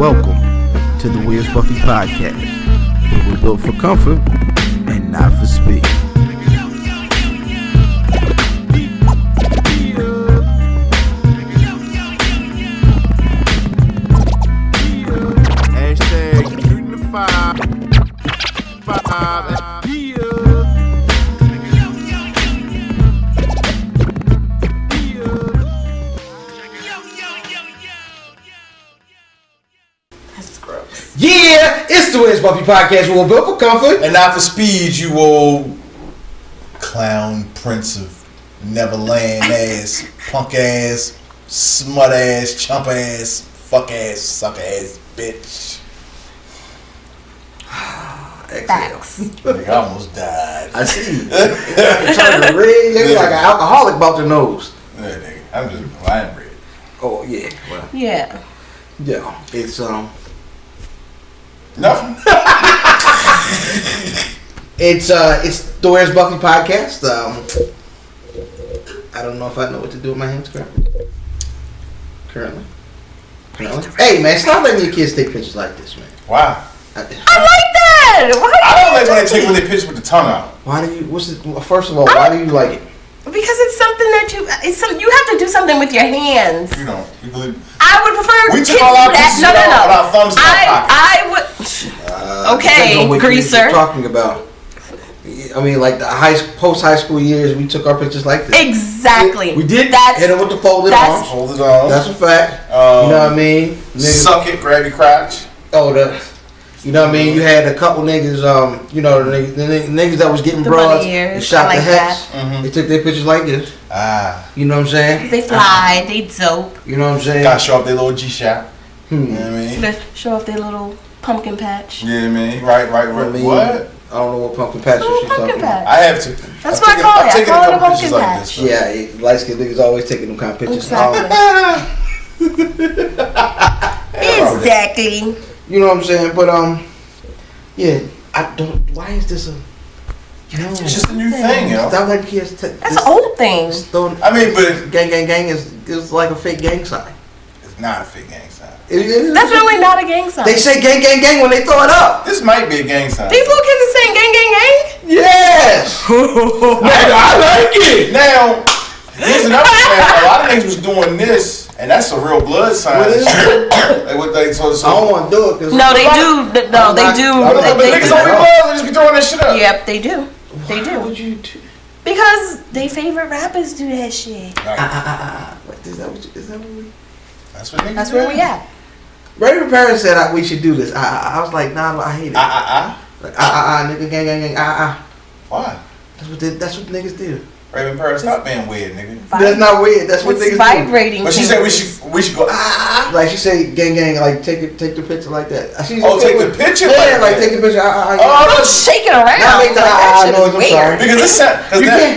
Welcome to the Where's Buffy podcast, where we're built for comfort and not for speed. Hashtag shooting the five. Yeah, it's the Where's Buffy podcast. We're built for comfort and not for speed, you old clown prince of Neverland ass, punk ass, smut ass, chump ass, fuck ass, suck ass, bitch. Facts. Nigga, I almost died. I see you. You're trying to red. You're like an alcoholic about the nose. Yeah, nigga, I'm just blind red. Oh yeah. Well, yeah. It's Nothing. It's the Where's Buffy podcast. I don't know if I know what to do with my hands currently. Hey man, stop letting your kids take pictures like this, man. Why? I like that. Why I don't like when they take pictures with the tongue out. Why do you? First of all, why do you like it? Because it's something that you have to do something with your hands. You know, you believe. I would prefer. We took all our pictures No. with our thumbs in our pockets. I would. Okay, depends on what greaser. You're talking about. I mean, like the post high school years, we took our pictures like this. Exactly. We did. That's, hit them with the folded arms. Hold it on. That's a fact. You know what I mean? Niggas, suck it, grab your crotch. You know what I mean? You had a couple niggas, the niggas that was getting broads and shot like the hex. Mm-hmm. They took their pictures like this. You know what I'm saying? They fly, they dope. You know what I'm saying? Gotta show off their little G-shot. You know what I mean? Show off their little pumpkin patch. Yeah, man. Right. I mean, What? I don't know what pumpkin patch she's talking about. I have to. That's what I call it. I call it a pumpkin patch. Like Yeah, light skinned niggas always taking them kind of pictures. Exactly. Exactly. You know what I'm saying? But yeah, I don't. Why is this a? It's just a new thing, yo. Stop letting kids That's an old thing. I mean, but gang is like a fake gang sign. It's not a fake gang sign. That's really not a gang sign. They say gang when they throw it up. This might be a gang sign. These little kids are saying gang. Yes. I like it. Now, here's another thing. A lot of niggas was doing this, and that's a real blood sign. What is it? I don't want to do it. No, they do. No, they do. But niggas only blood, they just be throwing that shit up. Yep, they do. They do. Why would you do? Because they favorite rappers do that shit. What, is that what we? That's what niggas That's do. where we at. Raven parents said we should do this. I was like, nah, I hate it. Like, nigga, gang, Why? That's what niggas do. Raven Paris, stop being weird, nigga. That's not weird. That's what niggas vibrating. But she said we should go Like she said, gang, like take the picture like that. Take the picture. Yeah, like take the picture. Don't shake it around. Now make the noise. I'm sorry. Because this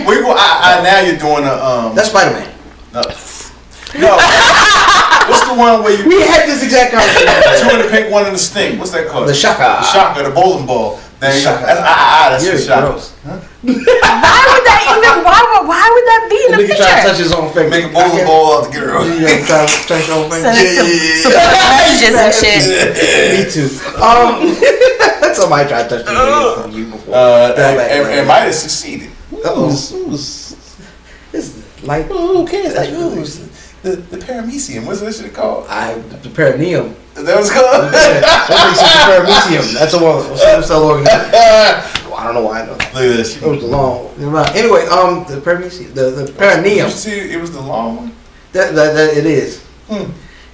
we go now you're doing a That's Spider-Man. No. What's the one where you? We had this exact conversation. Two in the pink, one in the stink. What's that called? The shaka. The bowling ball. There you go. That's the shaka. Huh? Why would that be in the picture? Nigga trying to touch his own finger. Make a bowling ball out the girl. You trying to touch your own finger. Some messages and shit. Me too. Somebody tried to touch the finger from you before. It might have succeeded. It's like who cares? The paramecium. What's that shit called? The perineum. That was called. That's the paramecium. That's a stem cell organ. I don't know why I know. Look at this. It was the long. Anyway, the paramecium, the perineum. Did you see it was the long one? That it is.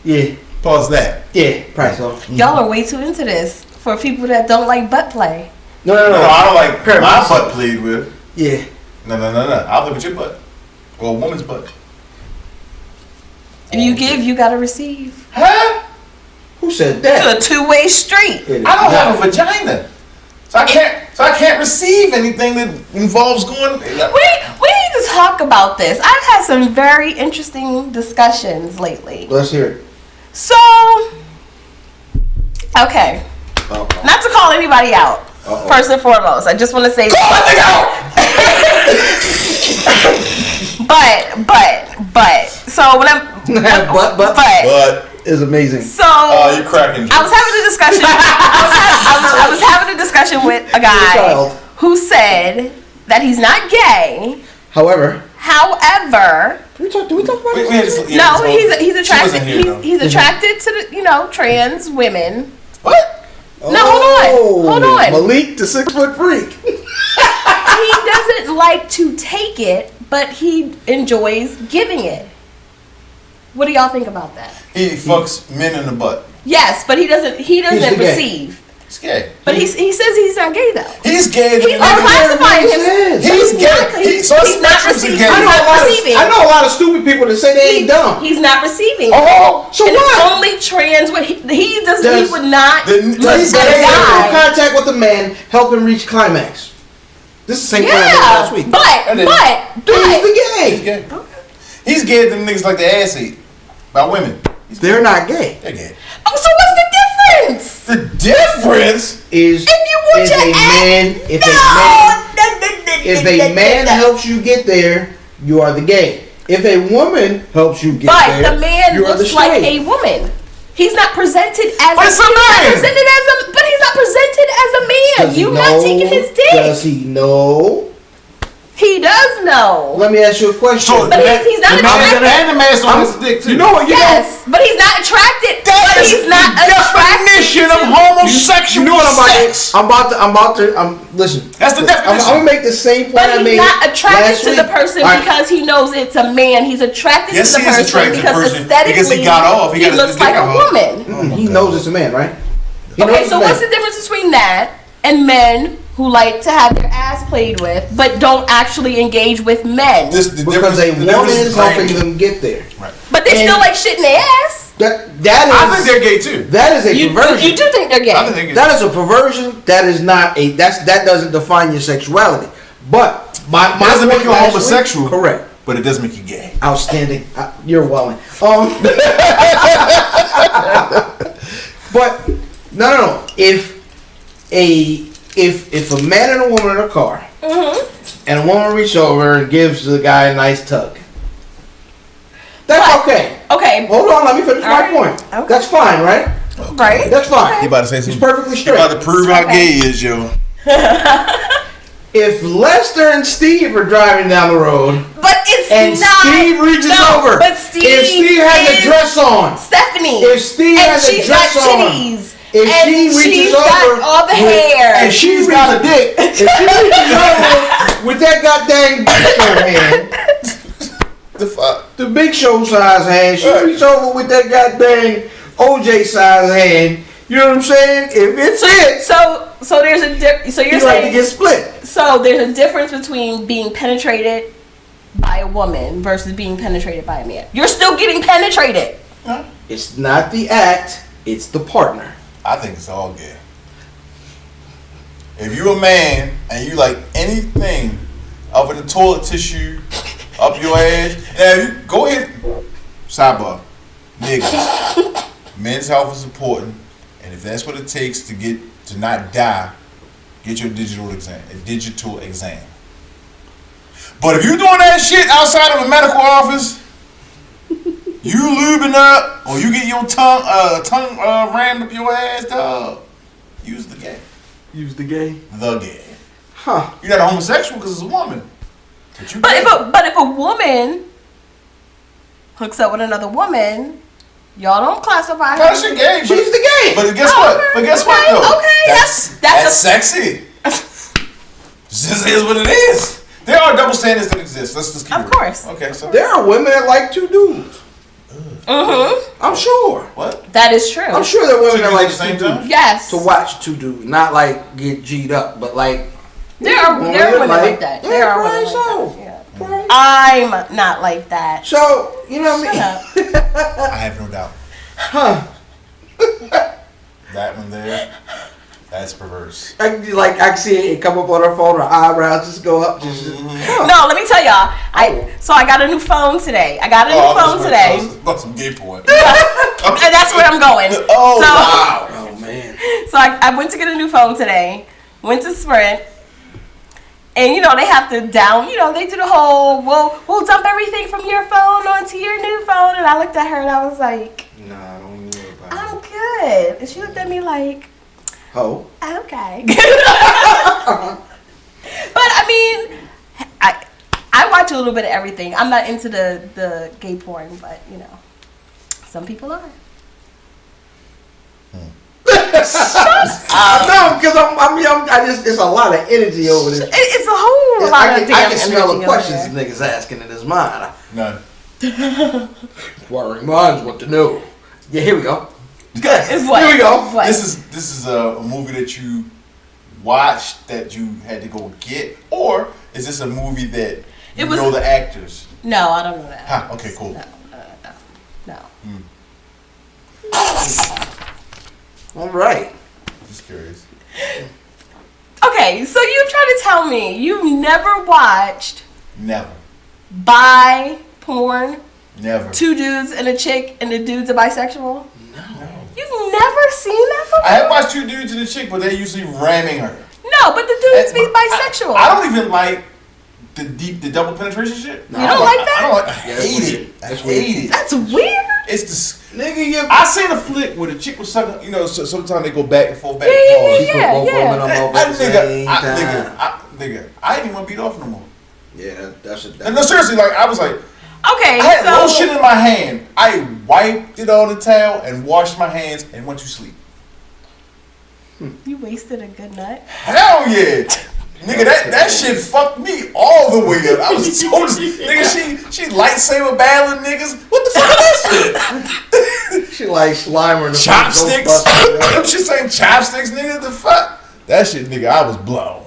Yeah. Pause that. Yeah. Probably so. Y'all are way too into this for people that don't like butt play. No. I don't like my butt played with. Yeah. No. I'll play with your butt or a woman's butt. If you give, you gotta receive. Huh? Who said that? It's a two-way street. I don't have a vagina, so I can't receive anything that involves going. We need to talk about this. I've had some very interesting discussions lately. Let's hear it. So, okay, not to call anybody out. First and foremost, I just want to say. Call it out. But so when I'm is amazing. So you're cracking jokes. I was having a discussion. I was having a discussion with a guy who said that he's not gay. However, do we talk about this? No, he's attracted. He's attracted to the trans women. What? No, hold on. Malik, the 6 foot freak. He doesn't like to take it, but he enjoys giving it. What do y'all think about that? He fucks men in the butt. Yes, but he doesn't receive. He's gay. But he says he's not gay though. He's gay. He's not classifying him. He's gay. He's not receiving. I know a lot of stupid people that say they ain't dumb. He's not receiving. Oh, so and what? It's only trans. He would not. Let's get in contact with the man, help him reach climax. This is the same thing I did last week. But he's the gay. He's gay. He's gay. Them niggas like the ass eat by women. They're not gay. They're gay. Oh, so what's the difference? The difference is if a man helps you get there, you are the gay. If a woman helps you get there, but the man you are the looks like straight. a woman. He's not presented as but it's a man. But he's not presented as a man. You're not taking his dick. Does he know? He does know. Let me ask you a question. But he's not attracted. And the man's on his dick too. You know what? Yes, but he's not attracted. That is he's not the definition of homosexual You know what sex. I'm about to listen. That's the definition. I'm gonna make the same point I But made. he's not attracted to the week. person because he knows it's a man. He's attracted to the person because aesthetically because he got off. He looks like a woman. He knows it's a man, right? Okay, so what's the difference between that and men who like to have their ass played with but don't actually engage with men? Because a woman is helping them get there. Right. But they still like shitting their ass. That is. I think they're gay too. That is a perversion. You do think they're gay? I think they're gay. That is a perversion. That is not a. That doesn't define your sexuality. But my doesn't make you a homosexual. Correct. But it does make you gay. Outstanding. You're welling. But no. If a man and a woman in a car, and a woman reaches over and gives the guy a nice tug, that's okay. Okay. Hold on, let me finish my point. Okay. That's fine, right? Okay. Right. That's fine. He about to say something. He's perfectly He straight. about to prove how gay he is, yo. If Lester and Steve are driving down the road, But it's and not. Steve reaches over, But Steve if Steve has a dress on, Stephanie. if Steve and has a she's dress got on, titties. if and she reaches she's over got all the hair. and she's got a dick, if she reaches over with that goddamn Big Show hand, The fuck? the Big Show size hand, she reaches over with that goddamn OJ size hand. You know what I'm saying? If it's it, So there's a difference. So you're you like to saying get split. so there's a difference between being penetrated by a woman versus being penetrated by a man. You're still getting penetrated. It's not the act, it's the partner. I think it's all gay. If you a man and you like anything up in the toilet tissue, up your ass, you go ahead. Sidebar. Niggas. Men's health is important, and if that's what it takes to not die, get your digital exam. But if you're doing that shit outside of a medical office, you lubing up, or you get your tongue rammed up your ass, dog. Use the gay. Use the gay. The gay. Huh. You're not a homosexual because it's a woman. But if a woman hooks up with another woman, y'all don't classify her. That's your gay. She's the gay. But guess what? But guess what though? Okay, that's sexy. This is what it is. There are double standards that exist. Let's just keep it. Of course. Okay, so There are women that like two dudes. I'm sure. what? That is true. I'm sure there are women So that you like at the same two time? dudes. Yes. To watch two dudes, not like get G'd up, but like There are women like that. Yeah, There are probably women so. like that. Yeah. Probably. I'm not like that. So you know what I mean? Shut up. I have no doubt. Huh? That one there, that's perverse. I can see it come up on her phone. Her eyebrows just go up. Just No, let me tell y'all. I got a new phone today. I got a new phone today. About some gay porn. And that's where I'm going. Oh, So- wow. oh man. So I went to get a new phone today. Went to Sprint. And they have to they do the whole, we'll dump everything from your phone onto your new phone. And I looked at her and I was like, Nah, don't good. And she looked at me like, Ho. okay. But I mean, I watch a little bit of everything. I'm not into the gay porn, but you know, some people are. No, because I just it's a lot of energy over this. It's a whole lot of damn I can smell energy the over questions there. the niggas asking in his mind. None. Worrying minds want to know. Yeah, here we go. It's what? Here we go. What? This is a movie that you watched that you had to go get, or is this a movie that you know the actors? No, I don't know that. Huh, okay, cool. No. All right. Just curious. Okay, so you're trying to tell me you've never watched Never. bi porn? Never. Two dudes and a chick, and the dude's a bisexual? No. You've never seen that before? I have watched two dudes and a chick, but they're usually ramming her. No, but the dudes be bisexual. I don't even like the double penetration shit. You don't like that? I don't like. I Yeah, hate that's it. weird. I That's hate weird. it. That's weird. It's this. Nigga, I seen a flick where the chick was sucking. You know, so sometimes they go back and forth, back Yeah, and forth. She put both of them in her mouth at the same time. I didn't even want to beat off no more. Yeah, that's And it. no, seriously, like I was like, Okay, I had so lotion in my hand. I wiped it on the towel and washed my hands and went to sleep. you wasted a good nut. Hell yeah. Nigga, that shit fucked me all the way up. I was so nigga, she lightsaber battling niggas. What the fuck is that shit? She like Slimer in the Chopsticks. Ghostbusters. She saying chopsticks, nigga. The fuck? That shit, nigga, I was blown.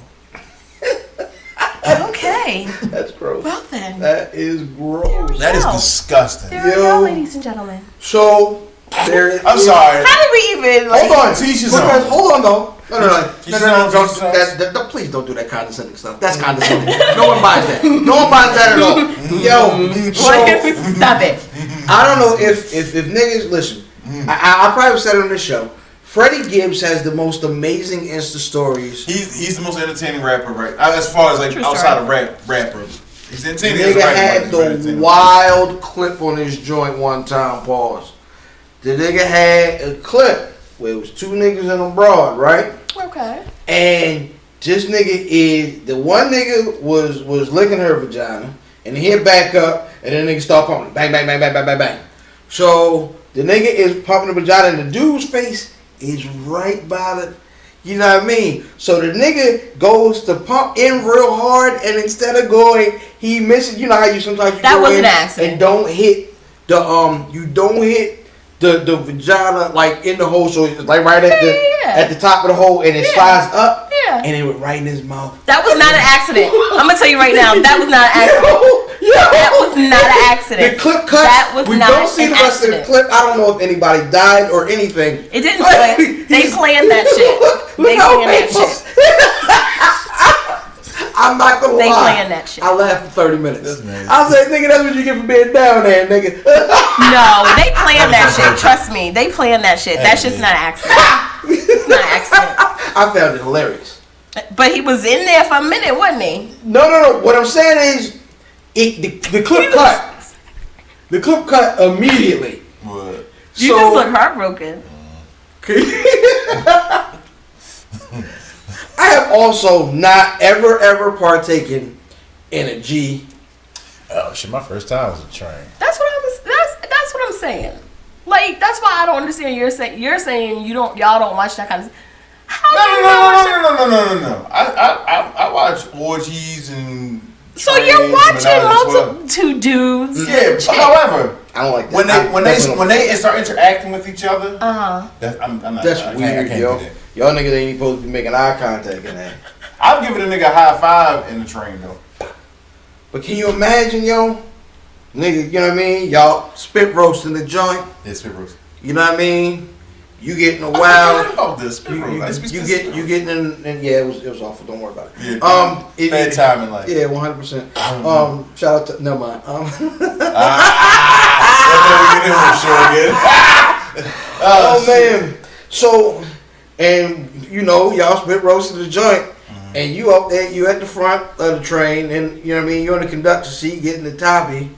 Okay. That's gross. Well then. That is gross. That is Wow. disgusting. There we Yo. go, ladies and gentlemen. So there. I'm sorry. How did we even like Hold on, Teach his because own. hold on though. No. Teach his own, Don't, teach his own. don't, please don't do that condescending stuff. That's condescending. No one buys that. No one buys that at all. Yo, so Stop it. I don't know if niggas listen. I probably said it on this show. Freddie Gibbs has the most amazing Insta stories. He's the most entertaining rapper, right? As far as like True outside story. of rapper. He's entertaining as a Nigga rapper, had but he's very the entertaining. wild clip on his joint one time. Pause. The nigga had a clip where it was two niggas in a broad, right? Okay. And this nigga is the one nigga was licking her vagina, and he hit back up, and then nigga start pumping, bang bang bang bang bang bang bang. So the nigga is pumping the vagina, and the dude's face is right by the, you know what I mean. So the nigga goes to pump in real hard, and instead of going, he misses. You know how you sometimes you That go was in an accident. and don't hit the you don't hit the vagina like in the hole, so it's like right at Yeah. the top of the hole, and it Yeah. slides up, Yeah. and it went right in his mouth. That was not an accident. I'm gonna tell you right now, that was not an accident. That was not an accident. The clip cut. That was we not don't see an the rest accident. of the clip. I don't know if anybody died or anything. It didn't play. They planned that shit. They planned that shit. I'm not gonna They lie. planned that shit. I laughed for 30 minutes. That's amazing. I was like, nigga, that's what you get for being down there, nigga. No, they planned that shit. Trust me, they planned that shit. That shit's not an accident. It's not an accident. I found it hilarious. But he was in there for a minute, wasn't he? No. What I'm saying is, the clip cut. The clip cut immediately. What? You just look heartbroken. I have also not ever partaken in a G. Oh shit! My first time was a train. That's what I'm saying. Like that's why I don't understand. You're saying y'all don't watch that kind of. How do you not watch that? No. I watch orgies and. So you're watching multiple dudes. Yeah, and chicks. however, I don't like that. when they start interacting with each other, Uh-huh. I'm not. That's I weird, can't yo. do that. Y'all niggas ain't supposed to be making eye contact in that. I'll give it a nigga a high five in the train though. But can you imagine, yo? Nigga, you know what I mean? Y'all spit roasting the joint. Yeah, spit roast. You know what I mean? You getting a I wild. forgot about this spit roast. Let's be You specific. getting in, yeah, it was awful. Don't worry about it. Yeah, bad time in life. Yeah, 100%. Shout out to no mind. Oh man. So, and you know, y'all spit roasted the joint, and you up there, you at the front of the train, and you know what I mean. You're in the conductor seat, getting the toppy,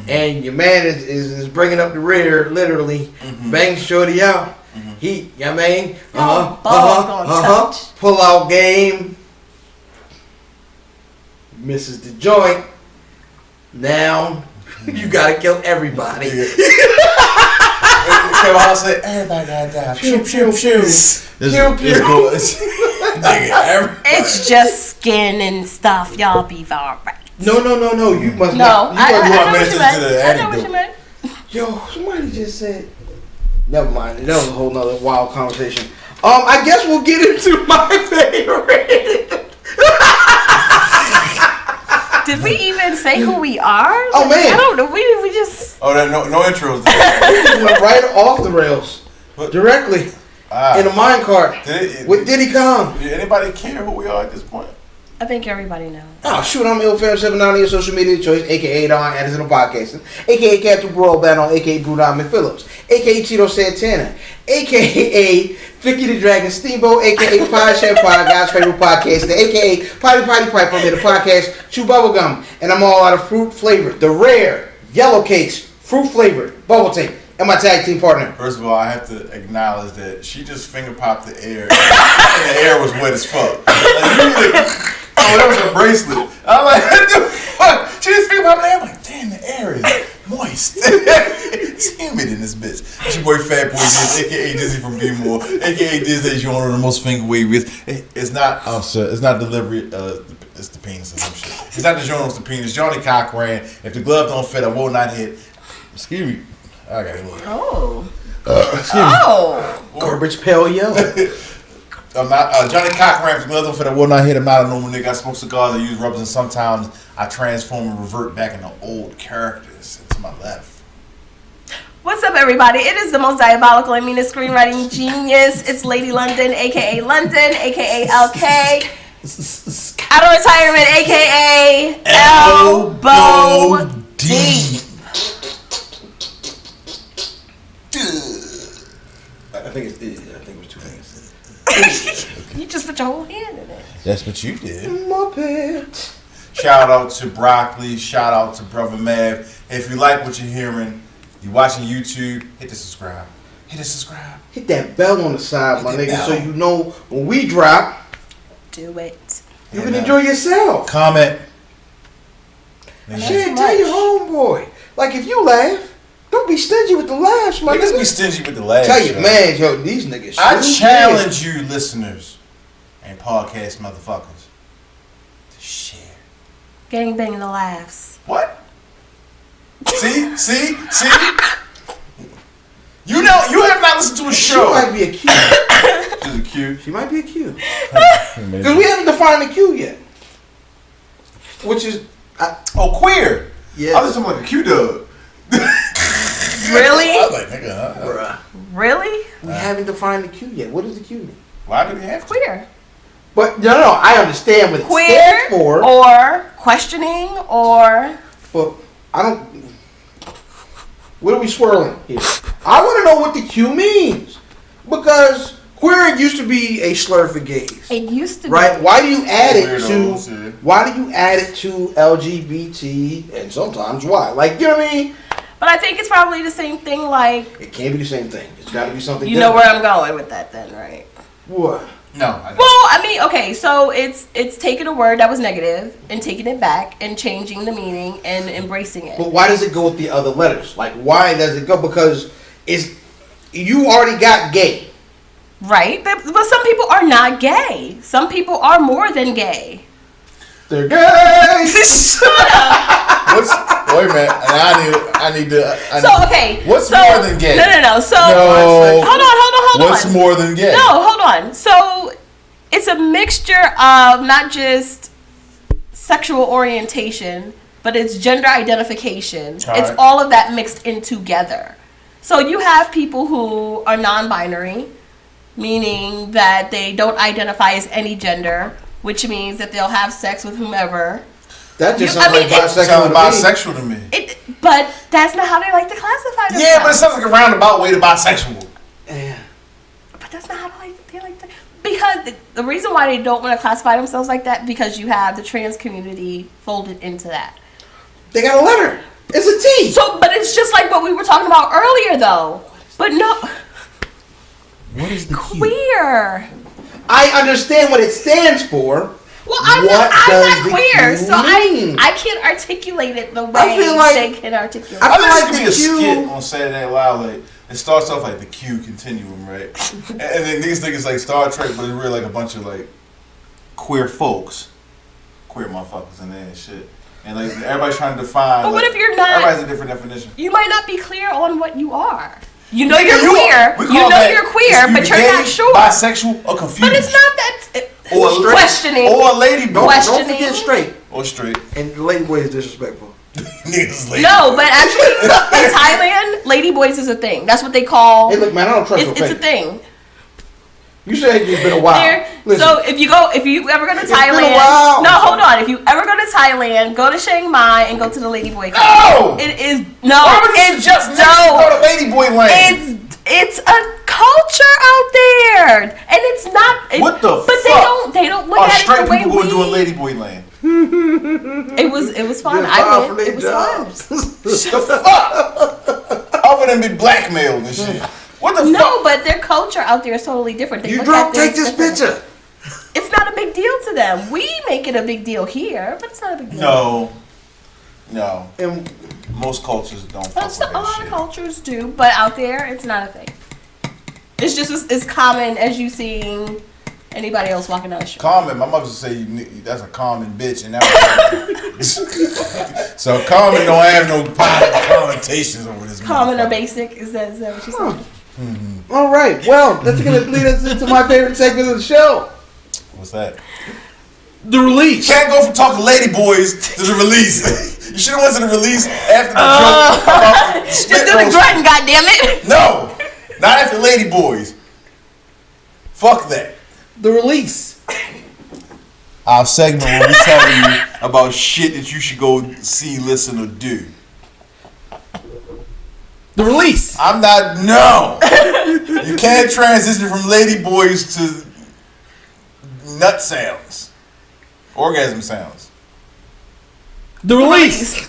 and your man is bringing up the rear, literally, bang shorty out. He, you know what I mean? Balls gonna touch. Pull out game. Misses the joint. Now, you gotta kill everybody. Kevin Hart said, everybody gotta die. Pew, pew, pew. It's just skin and stuff. Y'all be alright. No. You must No, not. I You know must what you meant. Yo, somebody just said. Never mind. That was a whole nother wild conversation. I guess we'll get into my favorite. Did we even say who we are? Oh, man. I don't know. We just. Oh, no intros. We just went right off the rails. Directly. In a mine cart. With Diddy Kong. Did anybody care who we are at this point? I think everybody knows. Oh, shoot, I'm IlFam79 on your social media choice, a.k.a. Don Anderson on podcasting, a.k.a. Captain Broadband on a.k.a. Brudon McPhillips, a.k.a. Cheeto Santana, a.k.a. Vicky the Dragon Steamboat, a.k.a. Pod Chef Pod, God's favorite podcaster, a.k.a. Potty Pipe, I'm in the podcast, Chew Bubblegum, and I'm all out of fruit flavored, the rare, yellow case, fruit flavored, bubble tape, and my tag team partner. First of all, I have to acknowledge that she just finger popped the air, and the air was wet as fuck. Oh, that was a bracelet. I'm like, what the fuck? She just finger popped the air. I'm like, damn, the air is moist. It's humid in this bitch. It's your boy Fat Boy Diz, a.k.a. Dizzy from B More, a.k.a. Diz that you want the most finger wave with. It's not, it's not delivery, it's the penis or some shit. It's not the joint, it's the penis. Johnny Cochran. If the glove don't fit, I will not hit. Excuse me. I got it. Oh. Garbage Pail Yellow. I'm not Johnny Cochran. If the glove don't fit, I will not hit. I'm not a normal nigga. I smoke cigars, I use rubbers, and sometimes I transform and revert back into old characters to my left. What's up, everybody? It is the most diabolical and meanest screenwriting genius. It's Lady London, a.k.a. London, a.k.a. LK. Out of retirement, a.k.a. Elbow Deep. I think it was 2 things. You just put your whole hand in it. That's what you did. Muppet. Shout out to Broccoli. Shout out to Brother Mav. If you like what you're hearing, you're watching YouTube, hit the subscribe. Hit that bell on the side, my Hit nigga, that so bell. you know when we drop, Do it. you can enjoy yourself. Comment. Shit, tell your homeboy. Like, if you laugh, don't be stingy with the laughs, my Niggas be nigga. stingy with the laughs. Tell your man, yo, these niggas. I stingy. challenge you, listeners and podcast motherfuckers, to share. Gang bang the laughs. What? See? You know, you have not listened to a She show. might be a Q. This is a cue. She might be a Q. Because we haven't defined the Q yet. Which is, Oh, queer. yeah. I was talking like a Q-dub. Really? I was like, nigga, Bruh. Really? We haven't defined the Q yet. What does the Q mean? why do we have to? Queer. But no, I understand what it Queer stands for. or questioning or But I don't. What are we swirling here? I want to know what the Q means, because queer used to be a slur for gays, it used to right? be. Why do you add it Weirdos, to? yeah. Why do you add it to LGBT and sometimes Y? Like, you know what I mean? But I think it's probably the same thing. Like, It can't be the same thing. It's got to be something. you know where different. I'm going with that, then, right? What? No, I don't. Well, I mean, okay, so it's taking a word that was negative and taking it back and changing the meaning and embracing it. But why does it go with the other letters? Like, why does it go? Because you already got gay. Right? But some people are not gay. Some people are more than gay. They're gay. Shut up. Wait a minute. I need to. So, okay. What's so, more than gay? No. So, No. hold on. What's more than gay? No, hold on. So, it's a mixture of not just sexual orientation, but it's gender identification. All It's right. all of that mixed in together. So, you have people who are non-binary, meaning that they don't identify as any gender, which means that they'll have sex with whomever. That just You- sounds I mean, like it bisexual. Sounds to me. bisexual to me. But that's not how they like to classify themselves. Yeah, but it sounds like a roundabout way to bisexual. Yeah. But that's not how they like to. Because the reason why they don't want to classify themselves like that, because you have the trans community folded into that. They got a letter. It's a T. So, but it's just like what we were talking about earlier, though. But no. What is the Q? Queer. I understand what it stands for. Well, I'm What not does the queer, Q so mean? I can't articulate it the way I feel like- they can articulate. I I feel think like this could be the a Q- skit on Saturday Night Live. Like it starts off like the Q continuum, right? and then these niggas like Star Trek, but it's really like a bunch of like queer folks, queer motherfuckers in there and shit. And like everybody's trying to define. But what like, if you're not- Everybody has a different definition. You might not be clear on what you are. You know Nigga, you're queer. we You call know that- you're queer, is but you're gay, not sure. Bisexual or confused. But it's not that. Or questioning. Or a lady boy. Don't Questioning. forget straight. Or straight. And the lady boy is disrespectful. Niggas lady. No, but actually, in Thailand, ladyboys is a thing. That's what they call. Hey, look, man, I don't trust your It's a face. thing. You said it's been a while. Listen, So if you ever go to been a Thailand, while. no, hold on. If you ever go to Thailand, go to Chiang Mai and go to the ladyboy. No! It is no. Why would you It's just no. go to lady boy lane? It's a culture out there, and it's not. What the But fuck? they don't look Are at it straight the way people going to do a we. lady boy lane? It was fun. Get I fired from went. It their was fun. jobs. The fuck? Other than be blackmailed and shit. What the No, fuck? but their culture out there is totally different. They You look drunk, at take things this differently. picture. It's not a big deal to them. We make it a big deal here, but it's not a big deal. No. And Most cultures don't fuck with A that lot shit. of cultures do, but out there, it's not a thing. It's just as common as you seeing anybody else walking down the street. Common, my mother used to say that's a common bitch, and that was so common don't have no positive connotations over this. Common or motherfucker. basic? Is that what you said? all right, well, that's going to lead us into my favorite segment of the show, What's that? the release. Can't go from talking lady boys to the release. You should have went to the release after the joke about the Just spit do the roast. grunting, goddammit! No, not after lady boys. Fuck that. The release. Our segment where we tell you about shit that you should go see, listen, or do. The release. I'm not. No, you can't transition from lady boys to nut sounds, orgasm sounds. The release.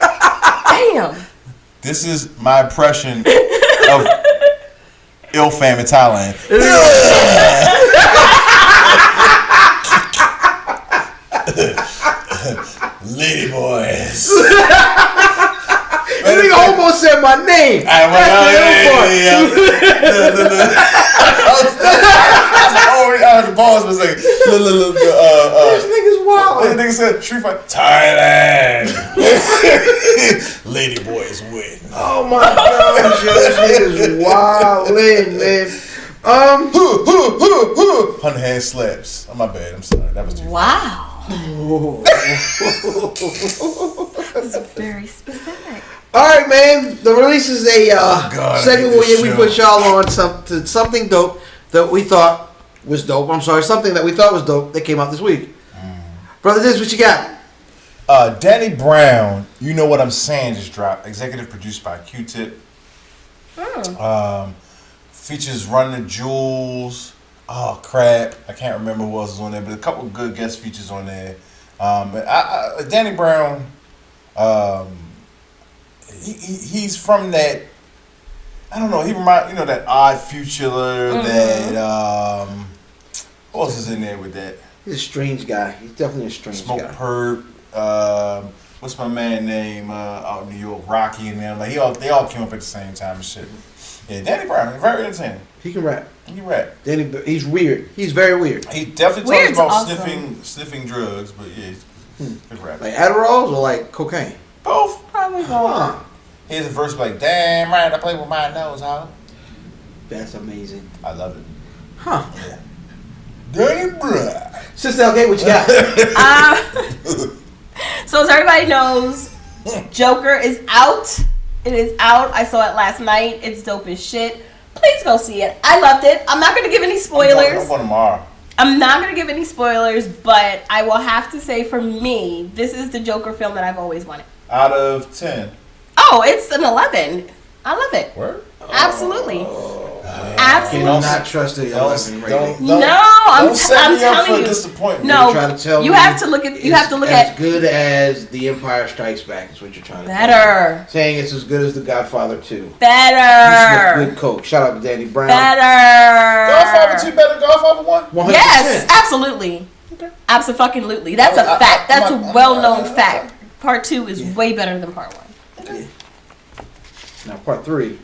Damn. This is my impression of ill fam in Thailand. Lady boys. That nigga almost said my name. I had to pause for a second. This nigga's What the wild. nigga said? Street fight. Thailand. Lady boys win. Oh my gosh, yo, this nigga's wild, man. 100 hand slaps. Oh, my bad. I'm sorry. That was too Wow. That's very specific. All right, man. The release is a God, I segment hate this where we show. put y'all on something dope that we thought was dope. I'm sorry, something that we thought was dope that came out this week. Brother, this what you got? Danny Brown, You Know What I'm Saying, just dropped. Executive produced by Q-Tip. Features Run the Jewels. Oh, crap. I can't remember who else is on there, but a couple good guest features on there. Danny Brown, he's from that, I don't know, he reminds, that Odd Future, that, what else is in there with that? He's a strange guy. He's definitely a strange Smoke guy. Perp, what's my man name out in New York, Rocky and them, like they all came up at the same time and shit. Yeah, Danny Brown, very entertaining. He can rap. He rap. He's weird. He's very weird. He definitely Weird's talks about awesome. sniffing drugs, but yeah, he's good rap. Like Adderalls or like cocaine? Both. Probably Huh. He has a verse like, "Damn right, I play with my nose, huh?" That's amazing. I love it. Huh. Danny Brown. Sister LK, what you got? So as everybody knows, Joker is out. It is out. I saw it last night. It's dope as shit. Please go see it. I loved it. I'm not going to give any I'm spoilers. going tomorrow. I'm not going to give any spoilers, but I will have to say for me, this is the Joker film that I've always wanted. Out of 10. Oh, it's an 11. I love it. Word? Absolutely. Absolutely. Do not trust the 11 rating. No, I'm set me up for telling you. disappointment. No, Try to tell you me have to look at. You have to look as at good as The Empire Strikes Back. Is what you're trying to better. tell me. Saying it's as good as The Godfather 2. Better. Good coach. Shout out to Danny Brown. Better. Godfather 2 better than Godfather 1? 100%. Yes, absolutely. Absolutely. That's a fact. That's a well-known fact. Part 2 is way better than part 1. Yeah. Now part 3.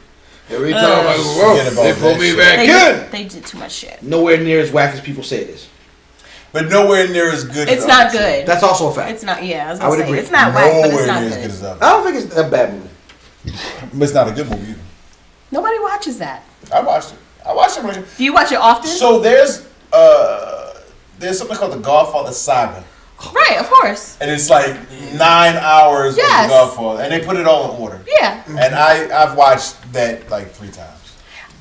Every time I go, Forget about they put that me shit. back in. They did too much shit. Nowhere near as whack as people say it is. But nowhere near as good It's as not Other good. That's also a fact. It's not. Yeah, I was I would gonna say agree. it's not whack, but it's Nowhere not near as good good. as Other. I don't think it's a bad movie. But it's not a good movie either. Nobody watches that. I watched it. When Do you watch it often? So there's something called the Godfather Saga. Right, of course. And it's like 9 hours Yes. of the Godfather. And they put it all in order. Yeah. And I've watched that like 3 times.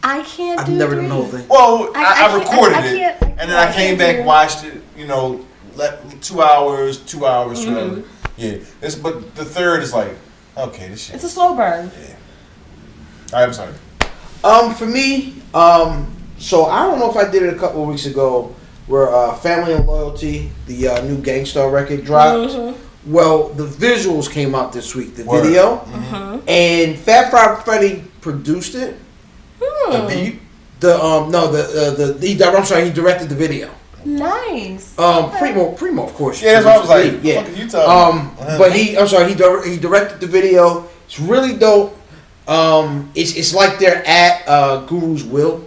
I can't I've do never 3. done the whole thing. Well, I I can't- recorded I it. can't- And then I came back, do it. watched it, 2 hours, 2 hours. Mm-hmm. Yeah. But the third is like, okay, this shit. It's a slow burn. I'm sorry. For me, so I don't know if I did it a couple of weeks ago, where Family and Loyalty, the new Gangstar record dropped. Mm-hmm. Well, the visuals came out this week, the Word. video, Mm-hmm. and Fat Five Freddy produced it. The beat? I'm sorry, he directed the video. Nice. Primo, of course. Yeah, that's what I was like. produced the What are you talking about? But he directed the video. It's really dope. It's like they're at Guru's will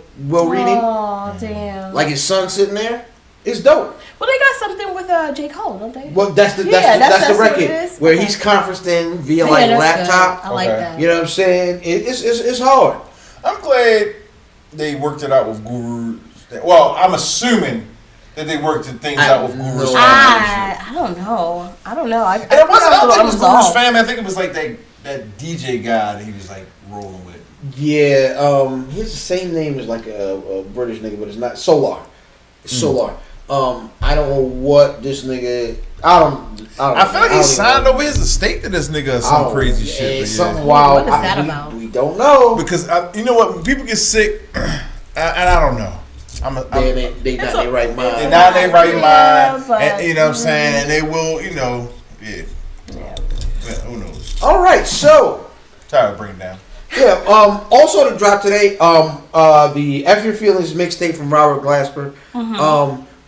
reading, Oh damn. like his son sitting there. It's dope. Well, they got something with J. Cole, don't they? Well, that's the Yeah, that's the what it record is. where Okay. he's conferencing via Yeah, like that's laptop. good. I like Okay. that. You know what I'm saying? It's hard. I'm glad they worked it out with Guru. Well, I'm assuming that they worked things out with Guru's family. I don't know. I don't know. And it wasn't, I don't think it was Guru's unresolved. family. I think it was like that DJ guy that he was like rolling with. Yeah. He has the same name as like a British nigga, but it's not Solar. It's Solar. I don't know what this nigga. I don't I feel like know. he signed over his estate to this nigga or some crazy shit. It's But something yeah. wild. What is that about? We don't know. Because you know what, when people get sick, and I don't know. They not It's in their right They're mind. not in their right Yeah, mind, but- and, you know what I'm saying, and they will, yeah. Who knows? All right, so. Try to bring it down. Yeah. Also to drop today. The F Your Feelings mixtape from Robert Glasper.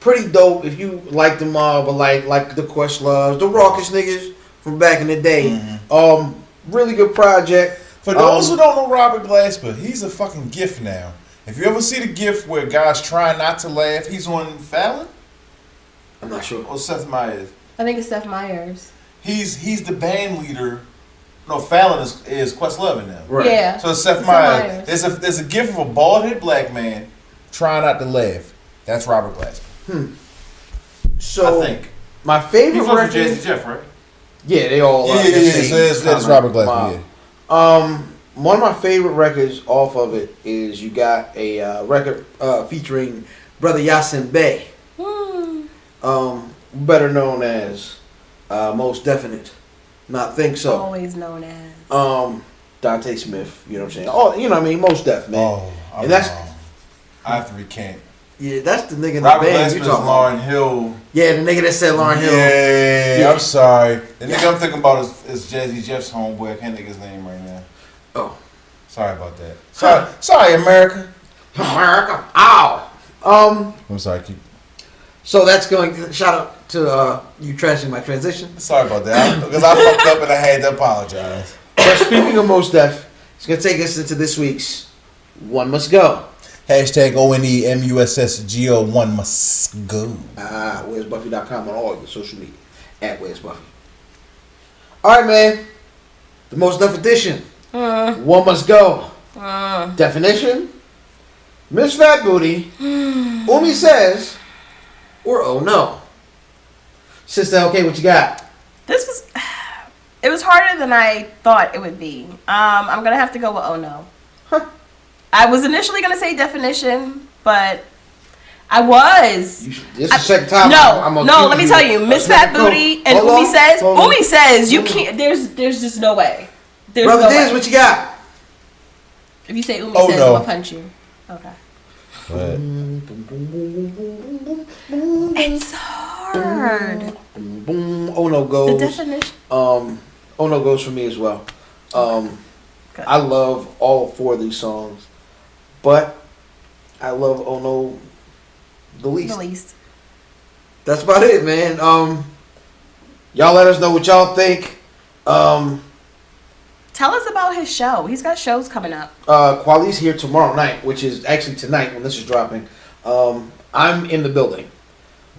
Pretty dope. If you like them all, but like the Questloves, the Raucous niggas from back in the day. Really good project. For those who don't know Robert Glasper, he's a fucking gift now. If you ever see the gift where guys try not to laugh, he's on Fallon I'm not sure. or Seth Meyers. I think it's Seth Meyers. He's the band leader. No, Fallon is Questlove now. Right. Yeah. So it's Seth Seth Meyers. Meyers. There's a gift of a bald headed black man trying not to laugh. That's Robert Glasper. So I think. my He favorite fucks with record. Jazzy Jeff, right? Yeah, they all. Yeah. So it's Robert Glasper. Yeah. One of my favorite records off of it is you got a record featuring Brother Yasin Bey, better known as Most Definite, Not Think So. Always known as. Dante Smith, you know what I'm saying? Oh, you know what I mean? Most Def, man. Oh, I'm And that's- wrong. I have to recant. Yeah, that's the nigga in the Robert band Glasper you is talking Lauryn about. Hill. Yeah, the nigga that said Lauryn Hill. Yeah, Yeah. I'm sorry. The nigga I'm thinking about is Jazzy Jeff's homeboy. I can't think of his name right now. Oh. Sorry about that. Sorry, America. America. Ow. I'm sorry. Keep. So that's going. Shout out to you trashing my transition. Sorry about that. Because I fucked up and I had to apologize. But speaking of Most Def, it's gonna take us into this week's One Must Go. Hashtag ONEMUSSGO 1 must go. Where's Buffy.com on all your social media at Where's Buffy. All right, man. The Most Def edition. One Must Go. Definition: Miss Fat Booty. Umi says, or oh no. Sister, okay, what you got? This was. It was harder than I thought it would be. I'm gonna have to go with oh no. Huh. I was initially gonna say definition, but I was. This is the second time. No, let me tell you, Miss Fat Booty and Hold on. Umi says you can't. There's just no way. There's Brother no Diz, way. what you got? If you say Umi Oh, says, no. I'm gonna punch you. Okay. But It's hard. Oh no The goes. definition. Oh no goes for me as well. Good. I love all 4 of these songs, but I love Oh No the least. The least. That's about it, man. Y'all let us know what y'all think. Tell us about his show. He's got shows coming up. Quali's here tomorrow night, which is actually tonight when this is dropping. I'm in the building.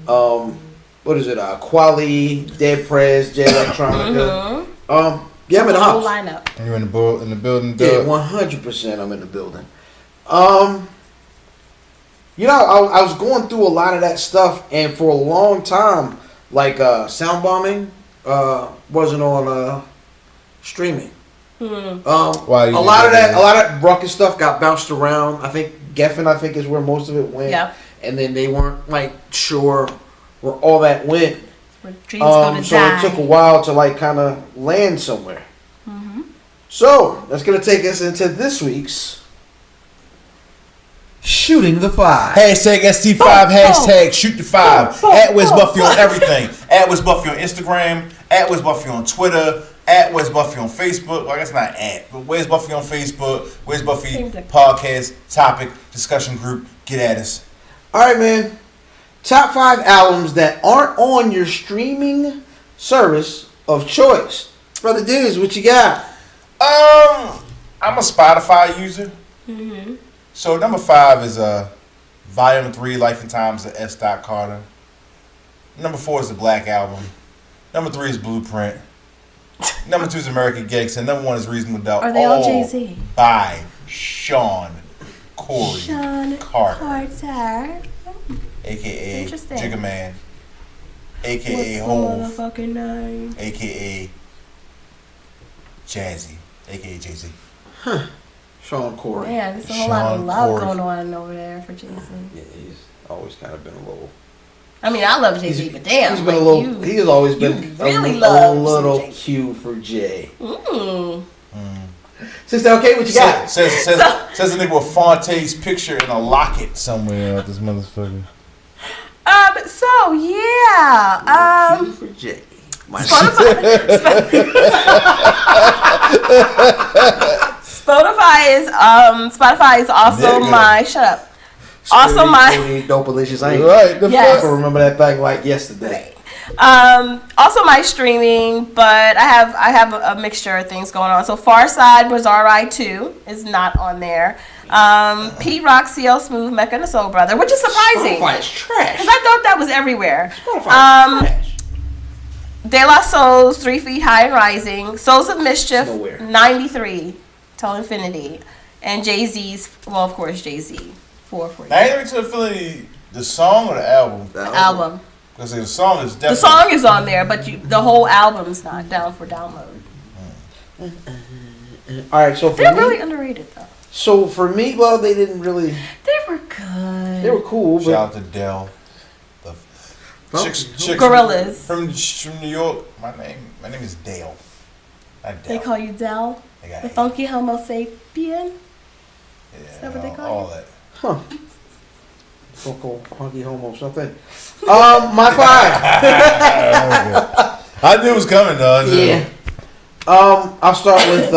What is it? Quali, Dead Prez, J Electronica. Yeah, I'm in the Whole house. lineup. you're in the building. Yeah, Doug? 100% I'm in the building. You know, I was going through a lot of that stuff, and for a long time, like Sound Bombing wasn't on streaming. Why you a lot of that ruckus stuff got bounced around. I think Geffen, is where most of it went. Yeah. And then they weren't like sure where all that went. Where dreams go to So die. it took a while to like kind of land somewhere. So that's gonna take us into this week's Shooting the 5. Hashtag ST5, hashtag shoot the 5. At Wes Buffy on everything. At Wes Buffy on Instagram. At Wes Buffy on Twitter. At Wes Buffy on Facebook. Well, I guess not at, but Wes Buffy on Facebook. Wes Buffy Same thing. podcast, topic, discussion group. Get at us. All right, man. Top 5 albums that aren't on your streaming service of choice. Brother Dennis, what you got? I'm a Spotify user. So number 5 is Volume 3, Life and Times of S. Carter. Number 4 is the Black Album. Number 3 is Blueprint. Number 2 is American Gangster. Number 1 is Reasonable Doubt. Are they all Jay-Z? By Sean Corey Sean Carter, Carter. a.k.a. Interesting. Jigga Man, a.k.a. What's the Hove, motherfucking name? a.k.a. Jazzy, a.k.a. Jay-Z. Sean Corey. Man, there's a whole lot of Sean love Corey. going on over there for Jay-Z. Yeah, he's always kind of been a little. I mean, I love Jay-Z, but damn. He's been a like, little. He's always been really a love little some Jay-Z. cute for Jay. Mm. Sister, okay, what you got? Says the nigga with Fonte's picture in a locket somewhere out this motherfucker. So yeah. Cute for Jay. My Spotify is also Nigga. my shut up. Also my Dopalicious. I ain't Right, the Yes. I remember that thing like yesterday. also my streaming, but I have a mixture of things going on. So Far Side was alright too. Is not on there. Pete Rock, CL Smooth, Mecca and the Soul Brother, which is surprising Spotify is trash. because I thought that was everywhere. Spotify is trash. De La Souls, 3 Feet High and Rising, Souls of Mischief, Nowhere. 93, Till Infinity, and Jay-Z's, well, of course, Jay-Z, 440. 93 to Infinity, the song or the album? The Album. Because the song is definitely. The song is on there, but the whole album's not down for download. All right, so for They're me, really underrated, though. so for me, well, they didn't really. They were good. They were cool, Shout but out to Dell. The Oh, chicks Gorillas. from New York. My name is Dale. Not Dell. They call you Del, They got the it. funky Homo sapien. Yeah, that what they call all you? that. huh? Funky homo something. My 5. I knew it was coming, though. Yeah. I'll start with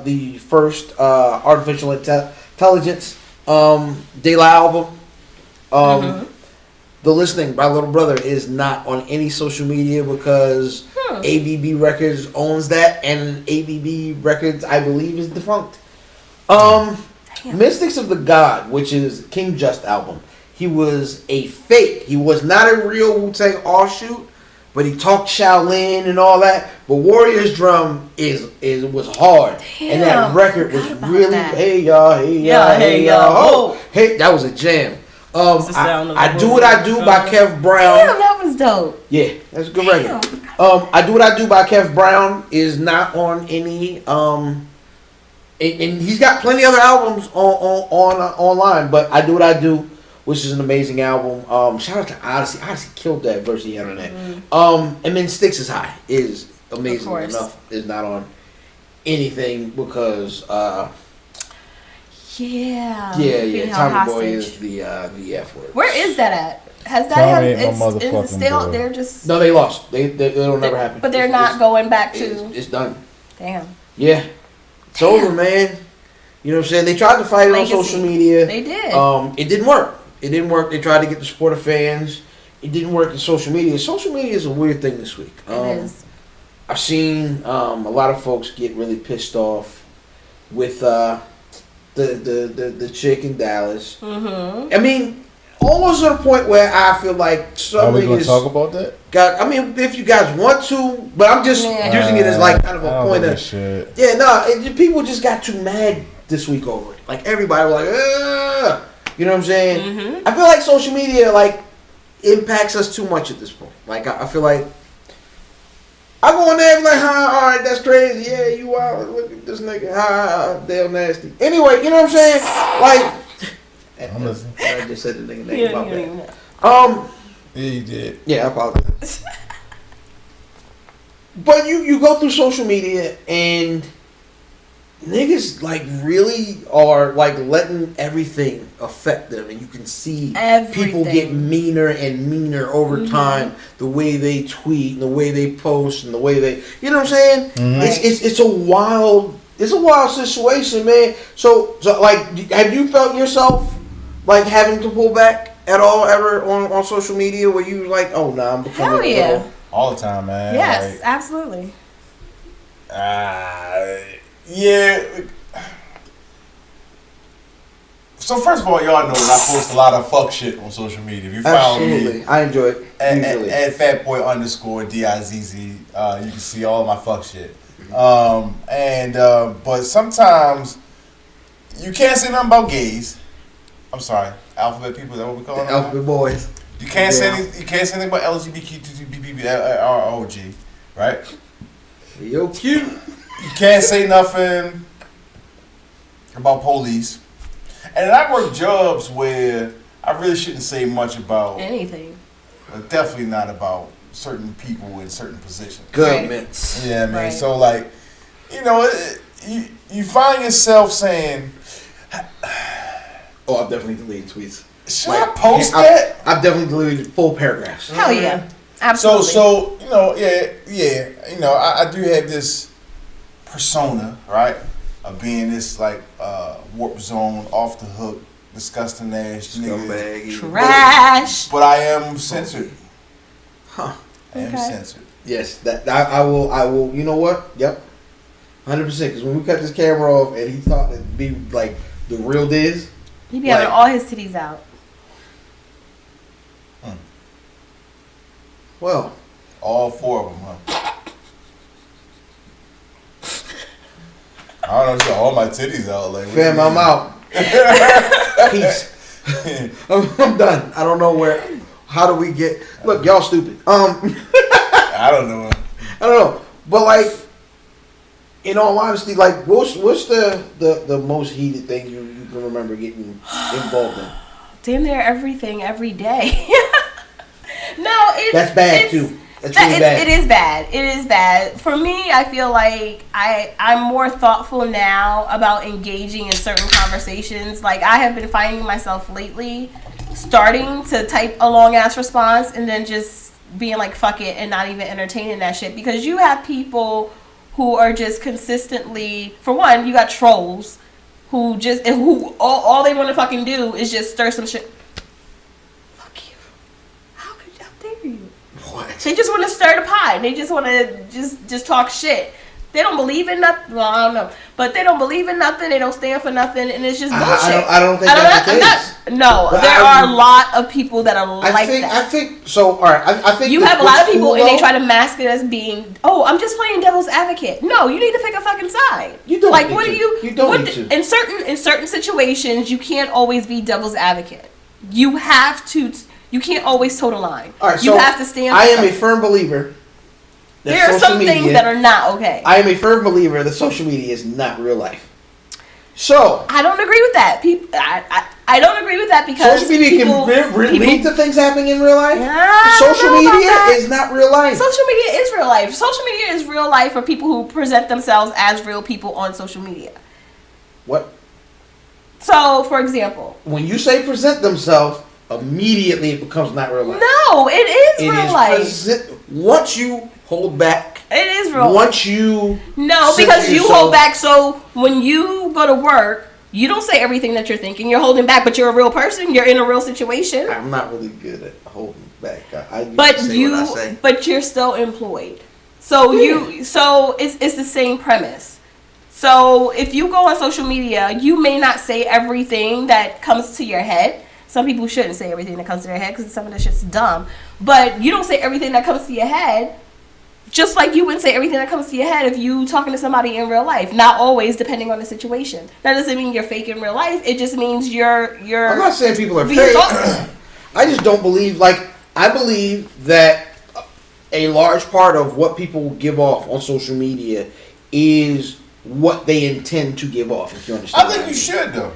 the first artificial intelligence De La album. The Listening by Little Brother is not on any social media because ABB Records owns that, and ABB Records, I believe, is defunct. Mystics of the God, which is King Just album. He was a fake. He was not a real Wu-Tang offshoot, but he talked Shaolin and all that. But Warrior's Drum was hard, and that Damn, record was forgot about really that. hey y'all, hey y'all, hey y'all, oh. Hey, that was a jam. the sound of I the Do What I Do by Kev Brown. Damn, that was dope. Yeah, that's a good record. Damn. I Do What I Do by Kev Brown is not on any and he's got plenty other albums online, but I Do What I Do, which is an amazing album. Shout out to Odyssey. Odyssey killed that verse he had on that. And then Sticks Is High is amazing course. enough. Is not on anything because Yeah. Yeah, Being yeah. held Tommy Boy hostage. is the F word. Where is that at? Has that Tommy happened? ain't my It's motherfucking still boy. they're just No, they lost. It'll never happen. But they're It's- not going back It's, to. it's done. Damn. Yeah, it's over, man. You know what I'm saying? They tried to fight it on Legacy. social media. They did. It didn't work. It didn't work. They tried to get the support of fans. It didn't work in social media. Social media is a weird thing this week. It is. I've seen a lot of folks get really pissed off with the chick in Dallas. Mm-hmm. I mean, almost to the point where I feel like Are some we going to niggas talk about that? got. I mean, if you guys want to, but I'm just Yeah. using it as like kind of I a don't point give a of. shit. Yeah, no, people just got too mad this week over it. Like everybody was like, ugh. You know what I'm saying? Mm-hmm. I feel like social media like impacts us too much at this point. Like I feel like I go in there and be like, all right, that's crazy. Yeah, you are. Look at this nigga. Dale nasty. Anyway, you know what I'm saying? Like, I'm listening. I just said the nigga name. Yeah, My you don't bad. even know. Yeah, you did. Yeah, I apologize. But you go through social media and niggas like really are like letting everything affect them, and you can see people get Everything. meaner and meaner over time. The way they tweet, and the way they post, and the way they, you know what I'm saying? Mhm. It's a wild situation, man. So like, have you felt yourself like having to pull back at all ever on social media where you like, oh nah, I'm becoming Hell a yeah. little- All the time, man. Yes, Like, absolutely. Yeah. So first of all, y'all know that I post a lot of fuck shit on social media. If you follow Absolutely, me I enjoy it. Usually. at fatboy_DIZZ, you can see all my fuck shit. But sometimes you can't say nothing about gays. I'm sorry, alphabet people. Is that what we call The them? Alphabet Boys. You can't say Yeah. you can't say anything about LGBTQROG, right? Yo, cute. You can't say nothing about police. And I work jobs where I really shouldn't say much about, Anything. definitely not about certain people in certain positions. Governments. Yeah, I mean, Right. so like, you know, you find yourself saying, Oh, I've definitely deleted tweets. should Like, I post I've- that? I've definitely deleted full paragraphs. Hell yeah. So, Absolutely. you know, you know, I do have this persona, right, of being this like warp zone, off the hook, disgusting ass nigga. Scumbag. Trash. But I am censored. Huh. I am Okay. censored. Yes, that I will. You know what? Yep. 100%. Because when we cut this camera off and he thought it'd be like the real Diz. He be having Like- all his titties out. Well, All four of them, huh? I don't know, shit, all my titties out. Like, what do you fam, I'm mean? out. Peace. I'm done. I don't know where. How do we get? Look, y'all stupid. I don't know. I don't know. But like, in all honesty, like, what's the most heated thing you can remember getting involved in? Damn near everything every day. No, it's That's bad it's- too. That's really bad. It is bad. It is bad. For me, I feel like I'm more thoughtful now about engaging in certain conversations. Like, I have been finding myself lately starting to type a long ass response and then just being like, fuck it, and not even entertaining that shit. Because you have people who are just consistently, for one, you got trolls who all they want to fucking do is just stir some shit. Fuck you. How dare you? What? They just want to stir the pot. They just want to just talk shit. They don't believe in nothing. Well, I don't know, but they don't believe in nothing. They don't stand for nothing, and it's just bullshit. I don't think that's the case. No, But there are a lot of people that are like that. I think so. All right, I think You that have a lot what's of people, cool, and they though- try to mask it as being, oh, I'm just playing devil's advocate. No, you need to pick a fucking side. You don't like. need What to. do you? You don't what need do- to. In certain situations, you can't always be devil's advocate. You have to. You can't always toe the line. All right, you so have to stand. I for am a something. firm believer. that There are social some things media- that are not okay. I am a firm believer that social media is not real life. So I don't agree with that. People, I don't agree with that because social media people, can lead to things happening in real life. I don't Social know about media that. is not real life. Social media is real life. Social media is real life for people who present themselves as real people on social media. What? So, for example, When you say present themselves, immediately it becomes not real life. no, it is It real is life. once you hold back, It is real life. once you No, censor because you yourself- hold back. So when you go to work, you don't say everything that you're thinking. You're holding back, but you're a real person. You're in a real situation. I'm not really good at holding back. I used But to say you, what I say. but you're still employed. So it's the same premise. So if you go on social media, you may not say everything that comes to your head. Some people shouldn't say everything that comes to their head because some of the shit's dumb. But you don't say everything that comes to your head. Just like you wouldn't say everything that comes to your head if you talking to somebody in real life. Not always, depending on the situation. That doesn't mean you're fake in real life. It just means you're. I'm not saying people are being fake. thoughtful. I just don't believe. I believe that a large part of what people give off on social media is what they intend to give off. If you understand, I think you should though.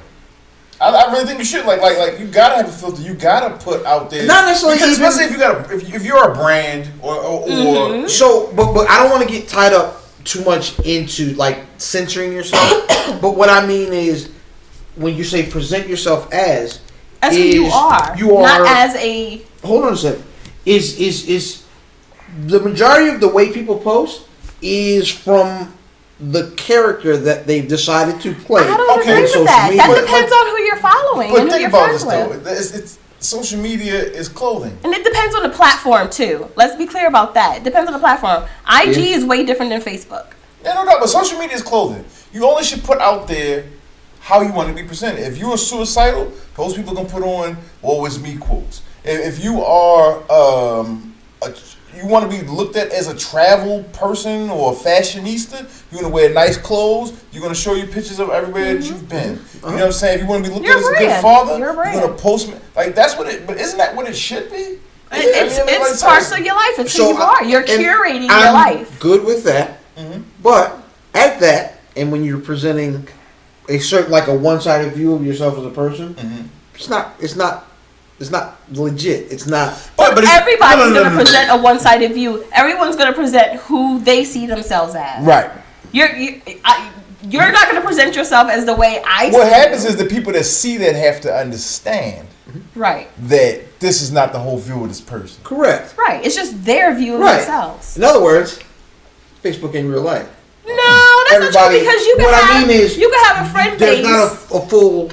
I really think you should. Like you gotta have a filter. You gotta put out there. Not necessarily because even- especially if you're a brand or So, but I don't want to get tied up too much into like censoring yourself. But what I mean is, when you say present yourself as Who you are. you are Not as a. hold on a second. Is the majority of the way people post is from the character that they've decided to play. I don't Okay, agree social with that. media. That depends on who you're following and But who think you're about this friends though. with. It's social media is clothing. And it depends on the platform too. Let's be clear about that. It depends on the platform. IG Yeah. is way different than Facebook. Yeah, no doubt. But social media is clothing. You only should put out there how you want to be presented. If you're suicidal, those people gonna put on "woe is me" quotes. If you are you want to be looked at as a travel person or a fashionista, you're going to wear nice clothes, you're going to show you pictures of everywhere that you've been. You know what I'm saying? If you want to be looked Your at as a brand. good father, Your you're going brand. to post, like that's what it, but isn't that what it should be? It's parts of your life. It's who you I- are. You're and curating your I'm life. good with that, but at that, and when you're presenting a certain like a one-sided view of yourself as a person, it's not legit. It's not. But it's- Everybody's no. going to present a one-sided view. Everyone's going to present who they see themselves as. Right. You're not going to present yourself as the way I see What happens you. is the people that see that have to understand Right. that this is not the whole view of this person. Correct. Right. It's just their view of Right. themselves. In other words, Facebook ain't real life. No, that's not Everybody- true because you can what I have mean is, you can have a friend There's base. not a full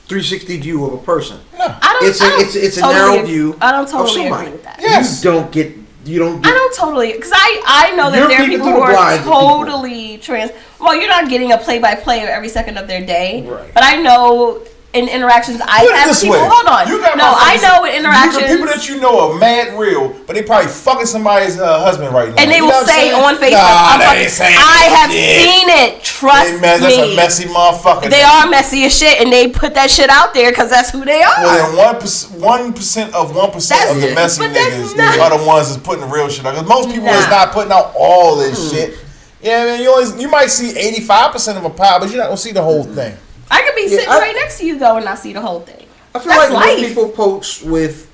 360 view of a person. I don't, It's I don't a totally narrow agree- view. I don't of totally somebody. agree with that. Yes. You don't I get. don't totally, because I know that You're there are peeping people through who the are blinds of people. totally trans. Well, you're not getting a play-by-play of every second of their day, Right. but I know in interactions I Put it have with this people. way. Hold on, You got no, I motherfuckers- know in you interactions. got people that you know are mad real, but they probably fucking somebody's husband right now. And they You will know what I'm say saying? on Facebook, Nah, I'm that fucking- ain't saying I have shit. seen it. Trust That's me. a messy motherfucker. They are messy as shit, and they put that shit out there because that's who they are. Well, then 1% of 1% of the That's- messy but that's niggas not- are the ones that's putting the real shit out. Because most people is Nah. not putting out all this shit. Yeah, I mean, you might see 85% of a pile, but you're not gonna see the whole thing. I could be Yeah, sitting I- right next to you though, and not see the whole thing. I feel That's like most life. people post with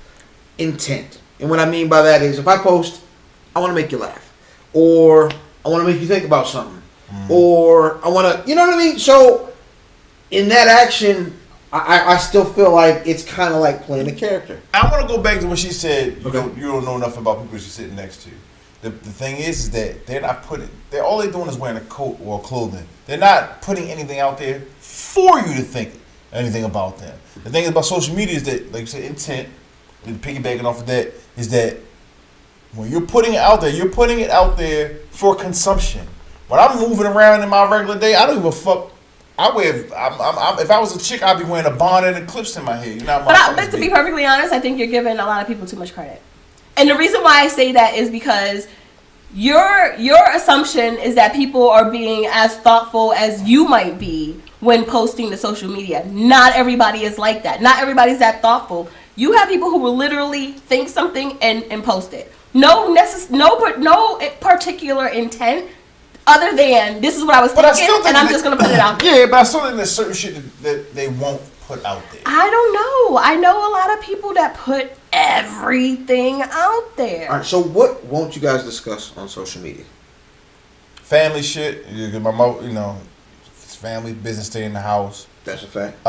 intent, and what I mean by that is, if I post, I want to make you laugh, or I want to make you think about something, or I want to, you know what I mean. So, in that action, I still feel like it's kind of like playing a character. I want to go back to what she said. You, Okay. you don't know enough about people she's sitting next to. The thing is that they're not putting. All they're doing is wearing a coat or clothing. They're not putting anything out there for you to think anything about them. The thing about social media is that, like you said, intent. And piggybacking off of that is that when you're putting it out there, you're putting it out there for consumption. When I'm moving around in my regular day, I don't give a fuck. If I was a chick, I'd be wearing a bonnet and clips in my hair. You know, But to be perfectly honest, I think you're giving a lot of people too much credit. And the reason why I say that is because your assumption is that people are being as thoughtful as you might be when posting to social media. Not everybody is like that. Not everybody's that thoughtful. You have people who will literally think something and post it. No particular intent other than this is what I was But I thinking, still think and I'm that- just gonna put it out there. Yeah, but I still think there's certain shit that they won't put out there. I don't know. I know a lot of people that put everything out there. All right. So, what won't you guys discuss on social media? Family shit. My mom, family business stay in the house. That's a fact.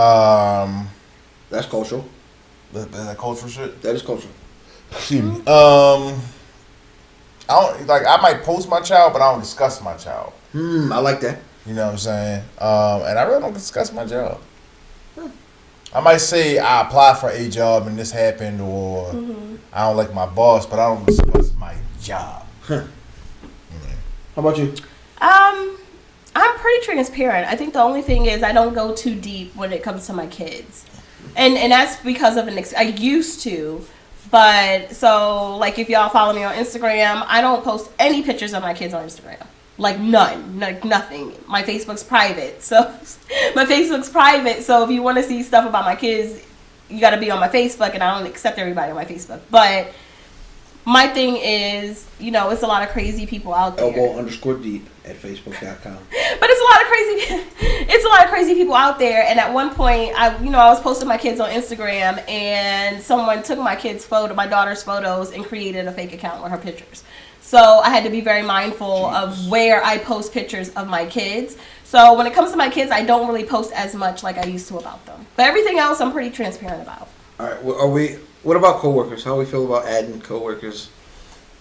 That's cultural. That cultural shit. That is cultural. Excuse me. I don't like. I might post my child, but I don't discuss my child. I like that. You know what I'm saying? And I really don't discuss my job. I might say I applied for a job and this happened, or I don't like my boss, but I don't discuss my job. How about you? I'm pretty transparent. I think the only thing is I don't go too deep when it comes to my kids, and that's because of I used to, but so like if y'all follow me on Instagram, I don't post any pictures of my kids on Instagram. Like none, like nothing. My Facebook's private, so if you want to see stuff about my kids, you got to be on my Facebook, and I don't accept everybody on my Facebook. But my thing is, it's a lot of crazy people out there. Elbow_deep at Facebook.com. But it's a lot of crazy people out there. And at one point, I was posting my kids on Instagram, and someone took my daughter's photos, and created a fake account with her pictures. So I had to be very mindful of where I post pictures of my kids. So when it comes to my kids, I don't really post as much like I used to about them. But everything else, I'm pretty transparent about. All right. What about coworkers? How do we feel about adding coworkers?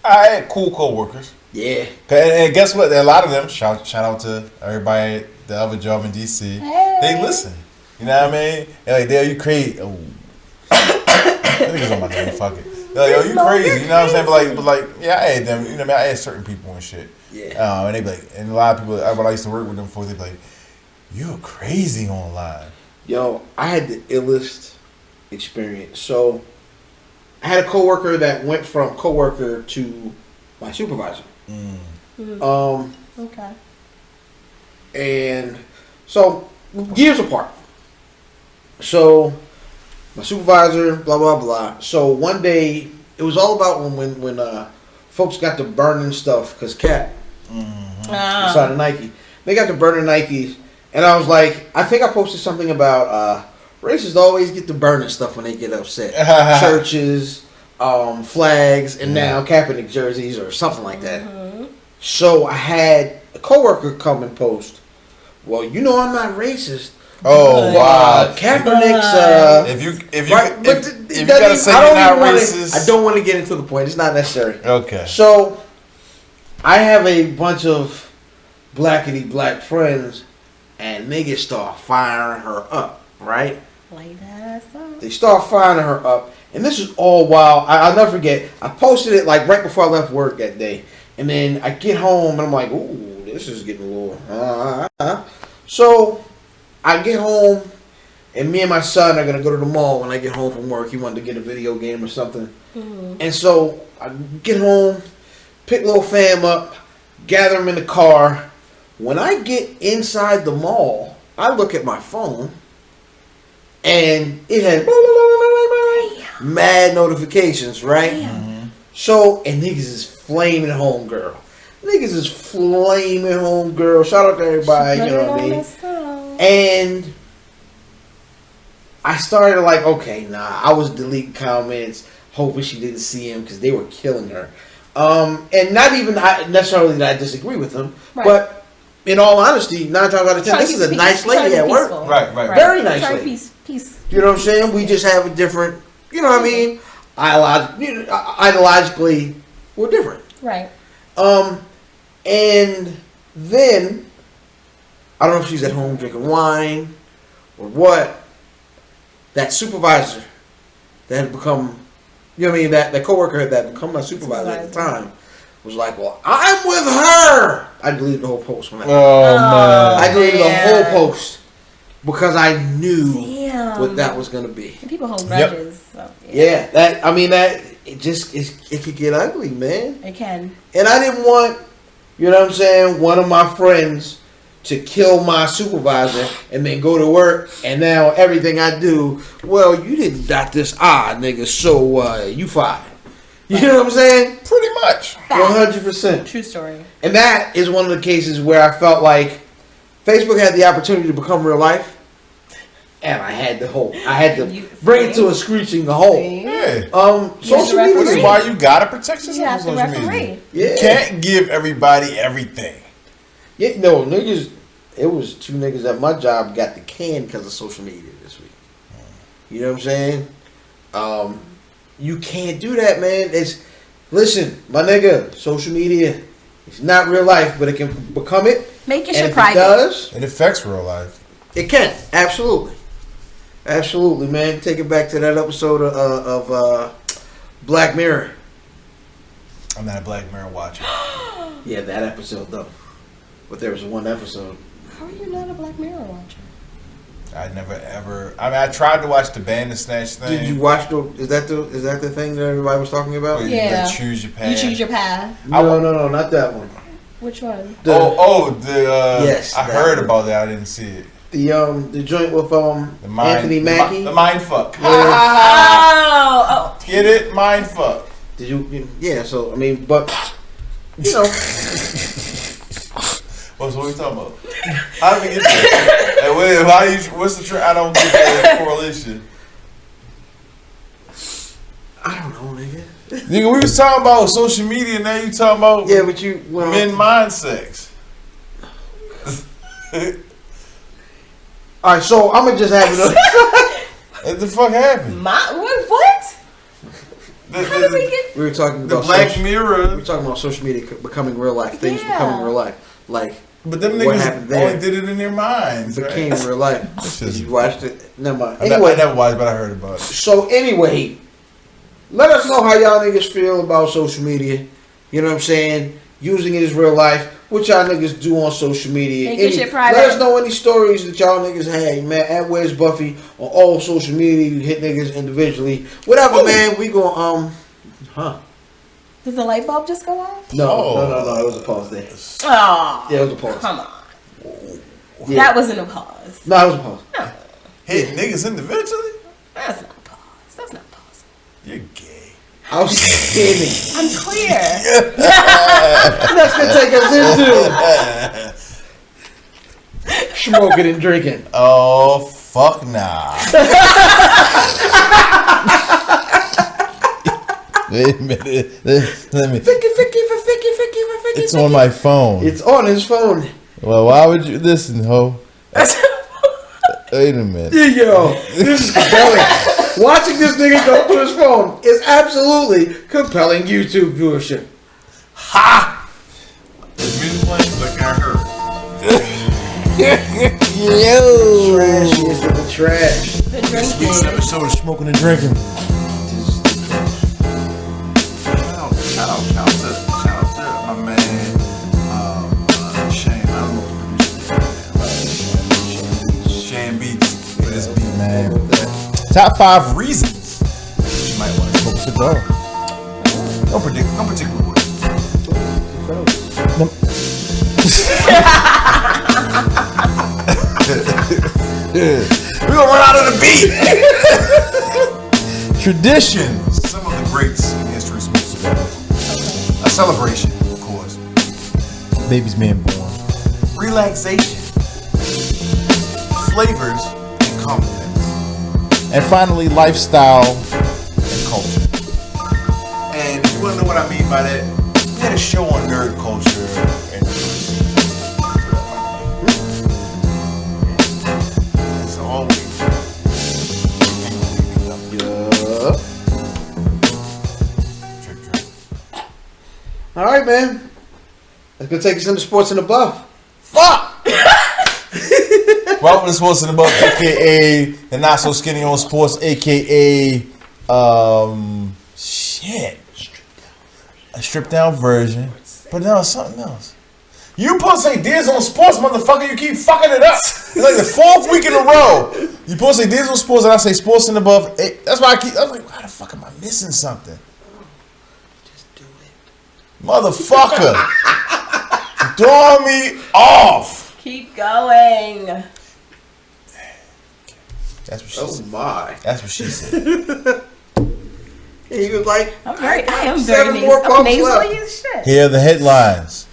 I had cool coworkers. Yeah. And guess what? A lot of them, shout out to everybody at the other job in DC. Hey. They listen. You know what I mean? They're like, Dale, you crazy. Oh. I think it's on my name. Fuck it. They're like, yo, you crazy. You know what I'm saying? But like, yeah, I had them. You know what I mean? I had certain people and shit. Yeah. And they be like, and a lot of people, when I used to work with them before, they be like, you're crazy online. Yo, I had the illest experience. So I had a coworker that went from coworker to my supervisor. Okay. And so years apart. So my supervisor, blah blah blah. So one day it was all about when folks got to burning stuff because Cat inside of Nike, they got to burning Nikes, and I was like, I think I posted something about racists always get to burning stuff when they get upset. Churches, flags, and now Kaepernick jerseys or something like that. So I had a coworker come and post, well, I'm not racist. Oh wow! Kaepernick's. If you you gotta say you're not racist, I don't want to get into the point. It's not necessary. Okay. So I have a bunch of black friends, and niggas start firing her up. Right? Like that. They start firing her up, and this is all while I'll never forget. I posted it like right before I left work that day, and then I get home and I'm like, ooh, this is getting a little. So I get home, and me and my son are gonna go to the mall when I get home from work. He wanted to get a video game or something, and so I get home, pick little fam up, gather him in the car. When I get inside the mall, I look at my phone, and it had mad notifications, right? So, and niggas is flaming homegirl. Shout out to everybody, you know what I mean? And I started like, okay, I was deleting comments, hoping she didn't see him because they were killing her. And not even necessarily that I disagree with them, but in all honesty, 9 times out of 10, this is a nice lady at work. Right. Very nice lady. Peace. You know what I'm saying? We just have a different, you know what I mean? Ideologically, we're different. Right. And then, I don't know if she's at home drinking wine or what, that supervisor that had become, you know what I mean, that coworker that had become my supervisor at the time was like, well, I'm with her. I deleted the whole post when man. I deleted the whole post because I knew what that was going to be. And people hold grudges. So, it could get ugly, man. It can. And I didn't want, you know what I'm saying, one of my friends to kill my supervisor and then go to work, and now everything I do, well, you didn't dot this nigga, so you fired. You know what I'm saying? Pretty much. 100%. True story. And that is one of the cases where I felt like Facebook had the opportunity to become real life, and I had to bring it to a screeching halt. Yeah. Social media. Which is why you gotta protect yourself on social media. Yeah. You can't give everybody everything. Yeah, no, niggas. it was 2 niggas at my job got the can because of social media this week. You know what I'm saying? You can't do that, man. Listen, my nigga, social media, it's not real life, but it can become it. Make your And shit if private. it does, It affects real life. it can. Absolutely. Absolutely, man. Take it back to that episode of Black Mirror. I'm not a Black Mirror watcher. Yeah, that episode, though. But there was one episode. How are you not a Black Mirror watcher? I never ever. I mean, I tried to watch the Bandersnatch thing. Did you watch is that the thing that everybody was talking about? Where you, Yeah. like, choose your path. You choose your path. No, not that one. Which one? Yes, I that heard one. about that. I didn't see it. The joint with The mind, Anthony Mackie. The mind fuck. Oh. Get it? Mind fuck. Did you? Yeah. So I mean, but you know, What are we talking about? How did we get there? Hey, wait, what's the I don't get the correlation. I don't know, nigga. Nigga, we was talking about social media. Now you talking about Yeah, but you men mind sex. All right, so I'm gonna just have it. What the fuck happened? What? The, How did we get? We were talking the about Black we Mirror. were talking about social media becoming real life. Things Yeah. becoming real life. Like But them What niggas happened there? only did it in their minds. became Right? real life. This Did is- you watched it? Never mind. I Anyway, never watched, but I heard about it. so anyway, let us know how y'all niggas feel about social media. You know what I'm saying? Using it as real life. What y'all niggas do on social media. Make your shit private. Let us know any stories that y'all niggas had, man. At Where's Buffy on all social media. You hit niggas individually. Whatever, man. We gon' Did the light bulb just go off? No. It was a pause there. Oh. Yeah, it was a pause. Come on. Yeah. That wasn't a pause. No, it was a pause. Hit niggas individually? That's not a pause. That's not possible. You're gay. Outstanding. I'm clear. That's gonna take us into smoking and drinking. Oh, fuck nah. Wait a minute. Let me. Ficky. It's on my phone. It's on his phone. Well, why would you listen, ho? Wait a minute. Yo, this is compelling. Watching this nigga go through his phone is absolutely compelling YouTube viewership. Ha! The music playing like I heard. Trash into the trash. The drinking. episode of Smoking and Drinking. Shout out to my man, Shane. I don't know what Shane Beats. It is beat, man. Top 5 reasons you might want to smoke a cigar. No particular way. We're gonna run out of the beat. Traditions. Some of the greats in history smoke cigars. A celebration, of course. Baby's being born. Relaxation. Flavors and compliments. And finally, lifestyle and culture. And if you want to know what I mean by that, we had a show on nerd culture and it's always. All right, man. That's gonna take us into sports and above. Fuck! Welcome to Sports and Above, aka the Not So Skinny on Sports, aka shit. A stripped down version. But no, it's something else. You supposed to say Diz on Sports, motherfucker, you keep fucking it up. It's like the 4th week in a row. You supposed to say Diz on Sports and I say Sports and Above. That's why I was like, why the fuck am I missing something? Just do it. Motherfucker. Throw me off. Keep going. That's what she Oh said. my. That's what she said. He was like, I am 7 very more pumps nasally left. as shit. Here are the headlines.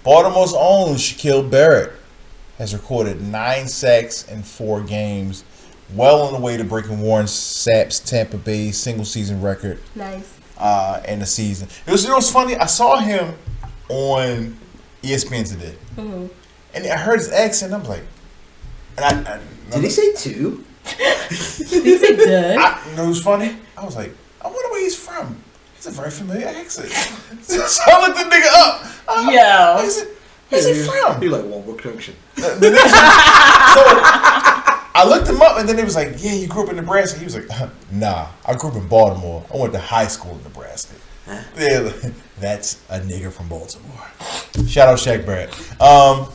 Baltimore's own Shaquille Barrett has recorded 9 sacks in 4 games, well on the way to breaking Warren Sapp's Tampa Bay single-season record Nice. in the season. It was, you know what's funny? I saw him on ESPN today, And I heard his accent. I'm like, and Did he say 2? Did he say good? You know what's funny? I was like, I wonder where he's from. It's a very familiar accent. So I looked the nigga up. Yo. Where's he from? He like Walbrook Junction. So I looked him up, and then he was like, "Yeah, you grew up in Nebraska." He was like, "Nah, I grew up in Baltimore. I went to high school in Nebraska." Yeah, that's a nigga from Baltimore. Shout out Shaq Barrett.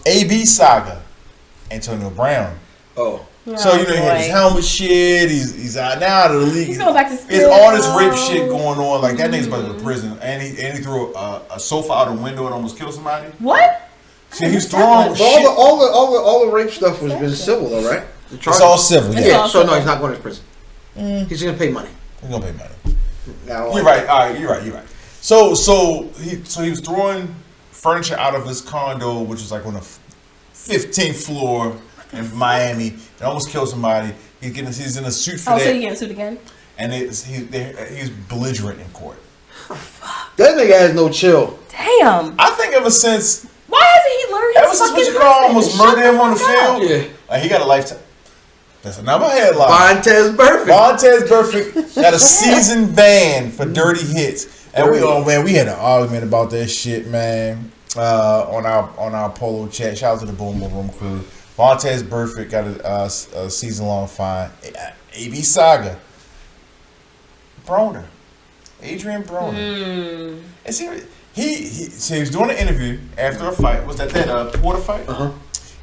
AB Saga, Antonio Brown. Oh. So you know he had his helmet shit. He's out now out of the league. He's going back to school. It's all this rape shit going on. Like that nigga's about to go to prison, and he threw a sofa out a window and almost killed somebody. What? See, he's throwing shit. All the rape stuff was been civil though, right? It's all civil. It's Yeah, all So no, civil. he's not going to prison. He's gonna pay money. he's gonna pay money. Now, You're right. All right, you're right. So he was throwing furniture out of his condo, which was like on the 15th floor in Miami, and almost killed somebody. He's in a suit for Oh, that, so you getting sued again? and he's belligerent in court. that nigga has no chill. Damn. I think ever since Why hasn't he learned his what fucking you call lesson? almost Shut murder him on the fuck up. field. Yeah. Like, he got a lifetime. That's another headline. Vontez Burfict. Vontez Burfict got a season ban for dirty hits, and we had an argument about that shit, man. On our polo chat. Shout out to the Boom Room crew. Vontez Burfict got a season long fine. AB Saga. Broner. Adrian Broner. And see, he was doing an interview after a fight. Was that Porter fight?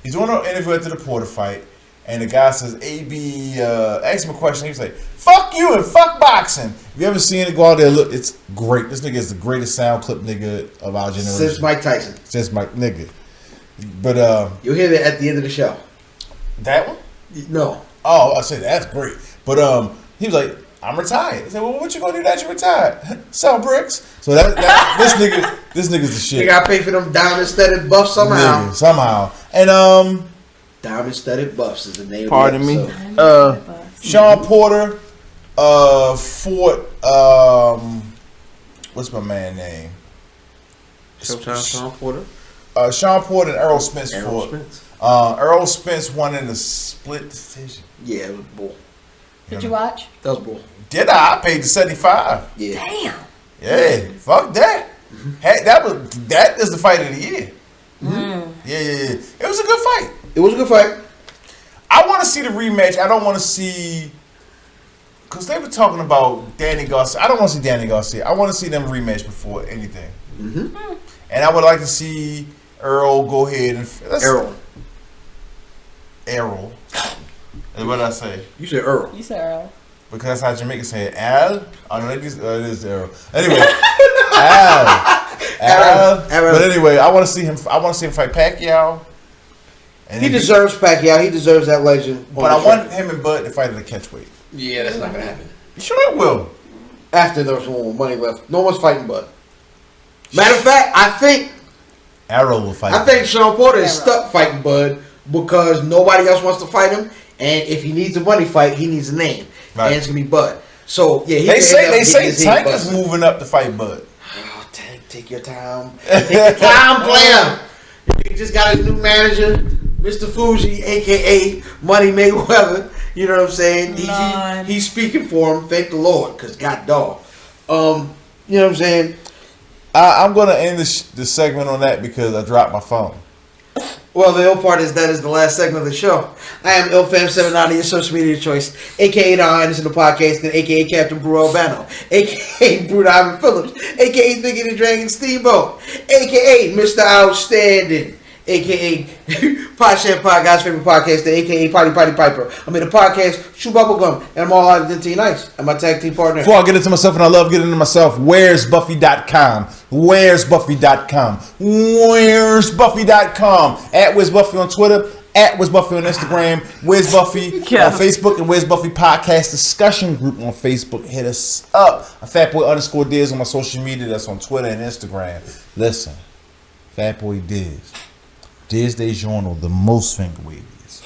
He's doing an interview after the Porter fight, and the guy says, AB asked him a question. He was like, "Fuck you and fuck boxing." If you ever seen it, go out there, look. It's great. This nigga is the greatest sound clip nigga of our generation. Since Mike Tyson. Since Mike nigga. But You'll hear that at the end of the show. that one? No. Oh, I said that's great. But he was like, "I'm retired." I said, "Well, what you gonna do that you retired?" Sell bricks. So that this nigga's the shit. You gotta pay for them diamond studded buffs somehow. Nigga, somehow. And Diamond studded buffs is the name Pardon of the me. episode. Sean Porter fought what's my man name? Sometimes Sean Porter. Sean Porter and Errol Spence Errol fought. Spence. Errol Spence won in a split decision. Yeah, it was bull. Did you watch? That was bull. Did I? I paid the $75. Yeah. Damn. Yeah, fuck that. Hey, that is the fight of the year. Yeah. It was a good fight. It was a good fight. I want to see the rematch. I don't want to see, because they were talking about Danny Garcia. I don't want to see Danny Garcia. I want to see them rematch before anything. And I would like to see Earl go ahead and Errol. What did I say? You said Earl. You said Earl. Because that's how Jamaica say it. Al? Oh, no, it is Errol. Anyway, Al. But anyway, I want to see him fight Pacquiao. And He deserves Pacquiao. He deserves that legend. But I want him and Bud to fight at the catchweight. Yeah, that's not gonna happen. Sure it will. After there's no more money left, no one's fighting Bud. Matter of fact, I think Errol will fight. Sean Porter is stuck fighting Bud because nobody else wants to fight him, and if he needs a money fight, he needs a name, and it's gonna be Bud. So yeah, they say Tank is moving up to fight Bud. Oh, Tank, take your time, player. He just got his new manager, Mr. Fuji, aka Money Mayweather. You know what I'm saying? He's speaking for him. Thank the Lord, cause God dog. You know what I'm saying? I'm gonna end the segment on that because I dropped my phone. Well, the ill part is that is the last segment of the show. I am IlFam79, your social media choice, aka Don Anderson, the podcast, and aka Captain Brew Albano, aka Brew Diamond Phillips, aka Thinking the Dragon Steamboat, aka Mr. Outstanding, aka Podshed Pod, God's favorite podcaster, aka Potty Piper. I'm in the podcast, Chew Bubblegum, and I'm all out of Dinty Nice, and my tag team partner. Before I get into myself, and I love getting into myself, where's Buffy.com? Where's Buffy.com? Where's Buffy.com? At Where's Buffy on Twitter, at Where's Buffy on Instagram, Where's Buffy on Facebook, and Where's Buffy Podcast Discussion Group on Facebook. Hit us up. Fatboy_Diz on my social media. That's on Twitter and Instagram. Listen, Fatboy Diz. Diz de Journal, the most finger wavies.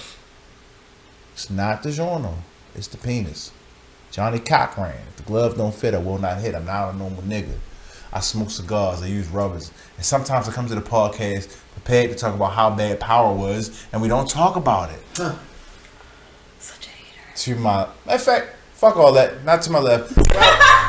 It's not the journal, it's the penis. Johnny Cochran. If the glove don't fit, I will not hit. I'm not a normal nigga. I smoke cigars. I use rubbers. And sometimes I come to the podcast prepared to talk about how bad Power was, and we don't talk about it. Huh. Such a hater. To my, matter of fact, fuck all that. Not to my left.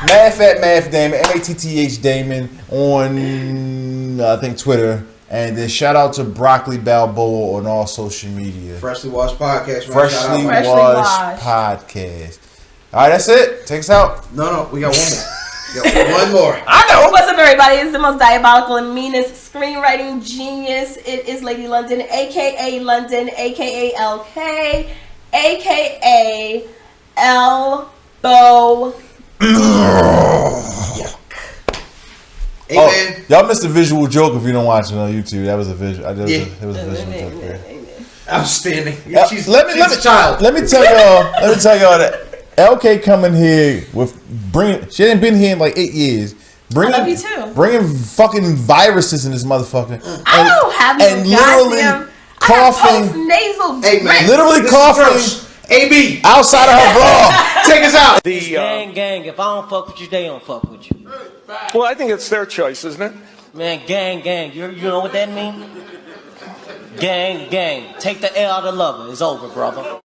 Math Damon, MATTH Damon on I think Twitter, and then shout out to Broccoli Balboa on all social media. Freshly Washed Podcast. Man. Freshly Freshly Washed Washed. Podcast. All right, that's it. Take us out. No, we got one more. We got one more. I know. What's up, everybody? It's the most diabolical and meanest screenwriting genius. It is Lady London, aka London, aka LK, aka Elbow. Hey, man. Y'all missed a visual joke if you don't watch it on YouTube. That was a visual. It was a visual joke there. Outstanding. She's a child. Let me tell y'all that LK coming here with she hadn't been here in like 8 years. I love you too. Bringing fucking viruses in this motherfucker. I don't have no and literally goddamn coughing. nasal. Hey, man. Literally This is coughing gross. AB, outside of her bra. take us out. Gang, if I don't fuck with you, they don't fuck with you. Well, I think it's their choice, isn't it? Man, gang, you know what that mean? Gang, take the L out of lover. It's over, brother.